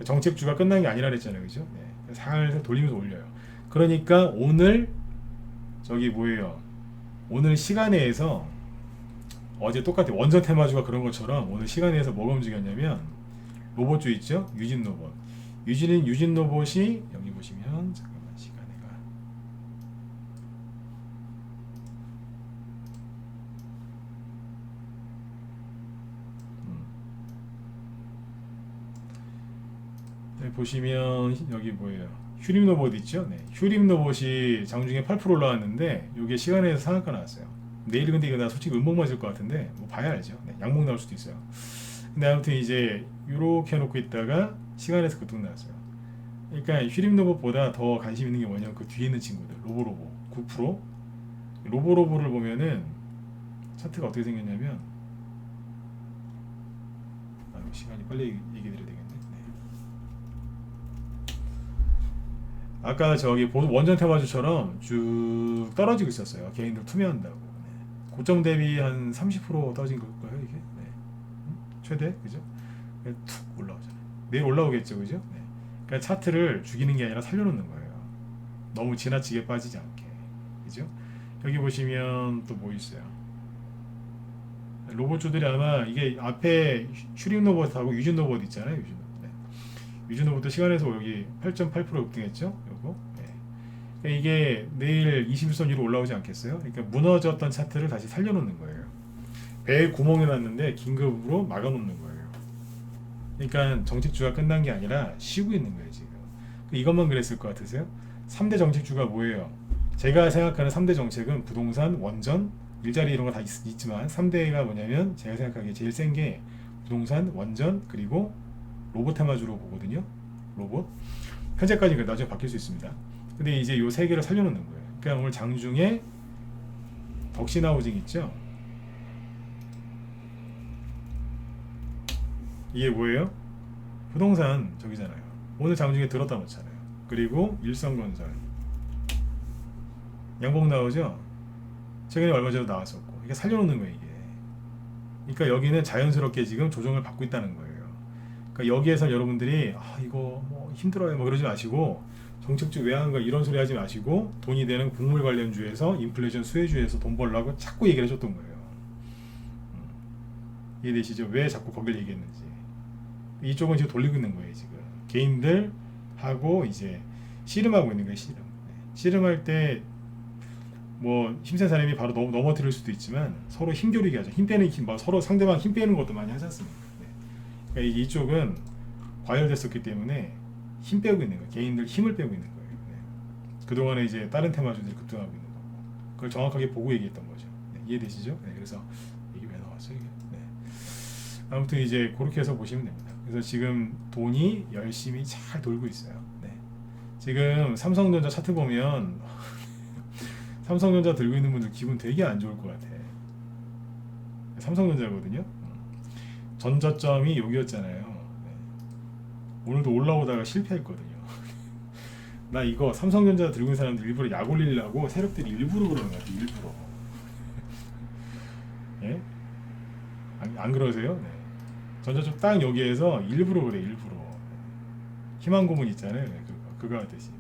정책주가 끝난 게 아니라 그랬잖아요, 그죠? 살살 돌리면서 올려요. 그러니까 오늘 저기 뭐예요? 오늘 시간에서 어제 똑같아 원전 테마주가 그런 것처럼 오늘 시간에서 뭐가 움직였냐면 로봇주 있죠? 유진 로봇. 유진 로봇이 여기 보시면 잠깐만 시간에가 보시면 여기 뭐예요? 휴림 로봇 있죠? 휴림 로봇이 장중에 8% 올라왔는데 이게 시간에서 상한가 나왔어요. 내일 근데 이거 나 솔직히 음봉 맞을 것 같은데 뭐 봐야 알죠. 양봉 나올 수도 있어요. 근데 아무튼 이제 이렇게 해놓고 있다가 시간에서 급등 나왔어요. 그러니까 휴림 로봇보다 더 관심 있는 게 뭐냐면 그 뒤에 있는 친구들 로보로보 9% 로보로보를 보면은 차트가 어떻게 생겼냐면 시간이 빨리 얘기 드려야 되겠네. 아까 저기 원전 테마주처럼 쭉 떨어지고 있었어요. 개인들 투매한다고. 고점 대비 한 30% 떨어진 걸까요 이게? 최대 그죠? 툭 올라오잖아요. 내일 올라오겠죠, 그죠? 그러니까 차트를 죽이는 게 아니라 살려놓는 거예요. 너무 지나치게 빠지지 않게, 그죠? 여기 보시면 또 뭐 있어요? 로봇주들이 아마 이게 앞에 슈링 로봇하고 유진 로봇 있잖아요, 유진 로봇. 유진 로봇도 시간에서 여기 8.8% 급등했죠, 요거. 그러니까 이게 내일 21선 위로 올라오지 않겠어요? 그러니까 무너졌던 차트를 다시 살려놓는 거예요. 배에 구멍이 났는데 긴급으로 막아놓는 거예요. 그러니까 정책주가 끝난 게 아니라 쉬고 있는 거예요 지금. 이것만 그랬을 것 같으세요? 3대 정책주가 뭐예요? 제가 생각하는 3대 정책은 부동산, 원전, 일자리 이런 거 다 있지만 3대가 뭐냐면 제가 생각하기에 제일 센 게 부동산, 원전, 그리고 로봇 테마주로 보거든요. 로봇. 현재까지는 나중에 바뀔 수 있습니다. 근데 이제 요 세 개를 살려놓는 거예요. 그러니까 오늘 장중에 덕신하우징 있죠? 이게 뭐예요? 부동산 저기잖아요. 오늘 장중에 들었다 놓잖아요. 그리고 일성건설 양봉 나오죠? 최근에 얼마 전에 나왔었고 이게 살려놓는 거예요 이게. 그러니까 여기는 자연스럽게 지금 조정을 받고 있다는 거예요. 그러니까 여기에서 여러분들이 이거 뭐 힘들어요 뭐 그러지 마시고 정책주 외환가 이런 소리 하지 마시고 돈이 되는 곡물 관련주에서 인플레이션 수혜주에서 돈 벌라고 자꾸 얘기를 해줬던 거예요. 이해되시죠? 왜 자꾸 거길 얘기했는지. 이쪽은 지금 돌리고 있는 거예요 지금. 개인들 하고 이제 씨름하고 있는 거예요 씨름. 씨름할 때 뭐 힘센 사람이 바로 넘어뜨릴 수도 있지만 서로 힘겨루기 하죠. 힘 빼는 서로 상대방 힘 빼는 것도 많이 하지 않습니까? 그러니까 이쪽은 과열됐었기 때문에 힘 빼고 있는 거예요. 개인들 힘을 빼고 있는 거예요. 그동안에 이제 다른 테마주들이 급등하고 있는 거고 그걸 정확하게 보고 얘기했던 거죠. 네, 이해되시죠? 네, 그래서 이게 왜 나왔어 이게? 네. 아무튼 이제 그렇게 해서 보시면 됩니다. 그래서 지금 돈이 열심히 잘 돌고 있어요. 네. 지금 삼성전자 차트 보면 삼성전자 들고 있는 분들 기분 되게 안 좋을 것 같아. 삼성전자거든요. 전저점이 여기였잖아요. 네. 오늘도 올라오다가 실패했거든요. 나 이거 삼성전자 들고 있는 사람들 일부러 약 올리려고 세력들이 일부러 그러는 것 같아. 일부러. 예? 안 그러세요? 네. 전저점 딱 여기에서 일부러 그래. 일부러. 희망 고문 있잖아요. 네, 그거 하듯이.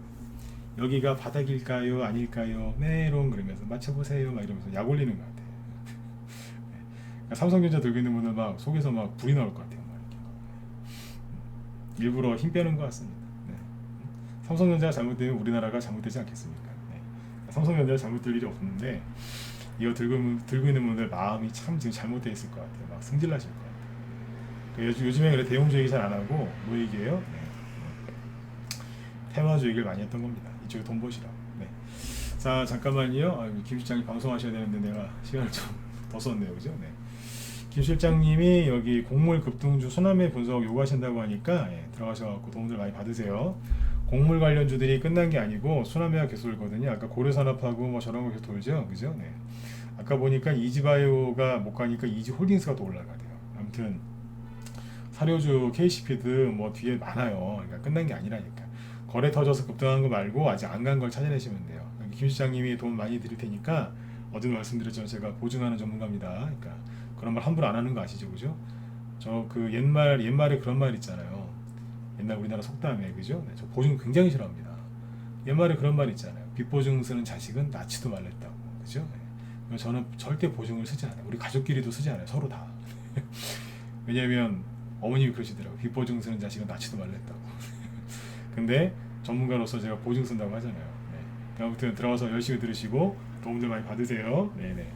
여기가 바닥일까요? 아닐까요? 메롱 그러면서 맞춰보세요. 막 이러면서 약 올리는 것 같아요. 그러니까 삼성전자 들고 있는 분들 막 속에서 막 불이 나올 것 같아요. 일부러 힘 빼는 것 같습니다. 네. 삼성전자가 잘못되면 우리나라가 잘못되지 않겠습니까? 네. 삼성전자가 잘못될 일이 없는데 이거 들고 있는 분들 마음이 참 지금 잘못되어 있을 것 같아요. 막 승질나실 것 같아요. 요즘에 그래 대웅주 얘기 잘 안 하고 뭐 얘기해요? 네. 테마주 얘기를 많이 했던 겁니다. 이쪽에 돈 버시라고. 네. 자 잠깐만요. 김 실장님 방송하셔야 되는데 내가 시간을 좀 더 썼네요, 그죠? 네. 김 실장님이 여기 곡물 급등주 순환매 분석 요구하신다고 하니까 들어가셔갖고 도움들 많이 받으세요. 곡물 관련주들이 끝난 게 아니고 순환매가 계속 돌거든요. 아까 고려산업하고 뭐 저런 거 계속 돌죠, 그죠? 네. 아까 보니까 이지바이오가 못 가니까 이지홀딩스가 또 올라가대요. 아무튼 사료주 KC피드 뭐 뒤에 많아요. 그러니까 끝난 게 아니라니까. 거래 터져서 급등한 거 말고 아직 안 간 걸 찾아내시면 돼요. 김 시장님이 돈 많이 드릴 테니까 어제도 말씀드렸지만 제가 보증하는 전문가입니다. 그러니까 그런 말 함부로 안 하는 거 아시죠, 그죠? 저 그 옛말에 그런 말 있잖아요. 옛날 우리나라 속담에 그죠? 네, 저 보증 굉장히 싫어합니다. 옛말에 그런 말 있잖아요. 빚보증 쓰는 자식은 낳지도 말랬다고, 그죠? 네. 저는 절대 보증을 쓰지 않아요. 우리 가족끼리도 쓰지 않아요, 서로 다. 왜냐하면 어머님이 그러시더라고요. 빚보증 쓰는 자식은 낳지도 말랬다고. 근데 전문가로서 제가 보증 쓴다고 하잖아요. 네. 아무튼 들어가서 열심히 들으시고 도움들 많이 받으세요. 네네.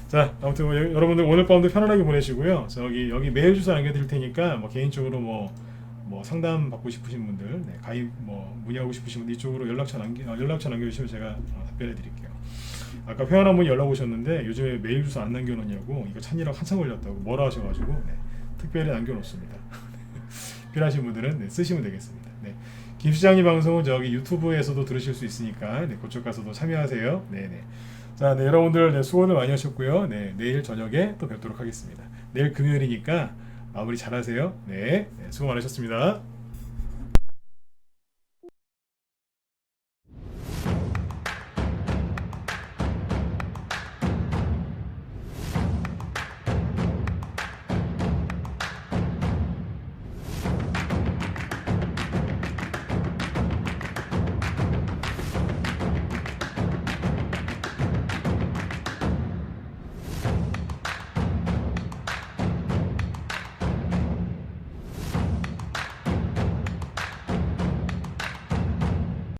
자, 아무튼 여러분들 오늘 밤도 편안하게 보내시고요. 여기 메일 주소 남겨드릴 테니까 뭐 개인적으로 뭐 상담 받고 싶으신 분들, 네, 가입 문의하고 싶으신 분들 이쪽으로 연락처 남겨주시면 제가 답변해 드릴게요. 아까 회원한 분이 연락 오셨는데 요즘에 메일 주소 안 남겨놓냐고 이거 찾느라고 한참 걸렸다고 뭐라 하셔가지고 네, 특별히 남겨놓습니다. 필요하신 분들은 네, 쓰시면 되겠습니다. 네. 김 시장님 방송은 저기 유튜브에서도 들으실 수 있으니까 네, 그쪽 가서도 참여하세요. 네네. 자, 네, 여러분들 네, 수고를 많이 하셨고요. 네, 내일 저녁에 또 뵙도록 하겠습니다. 내일 금요일이니까 마무리 잘하세요. 네, 수고 많으셨습니다.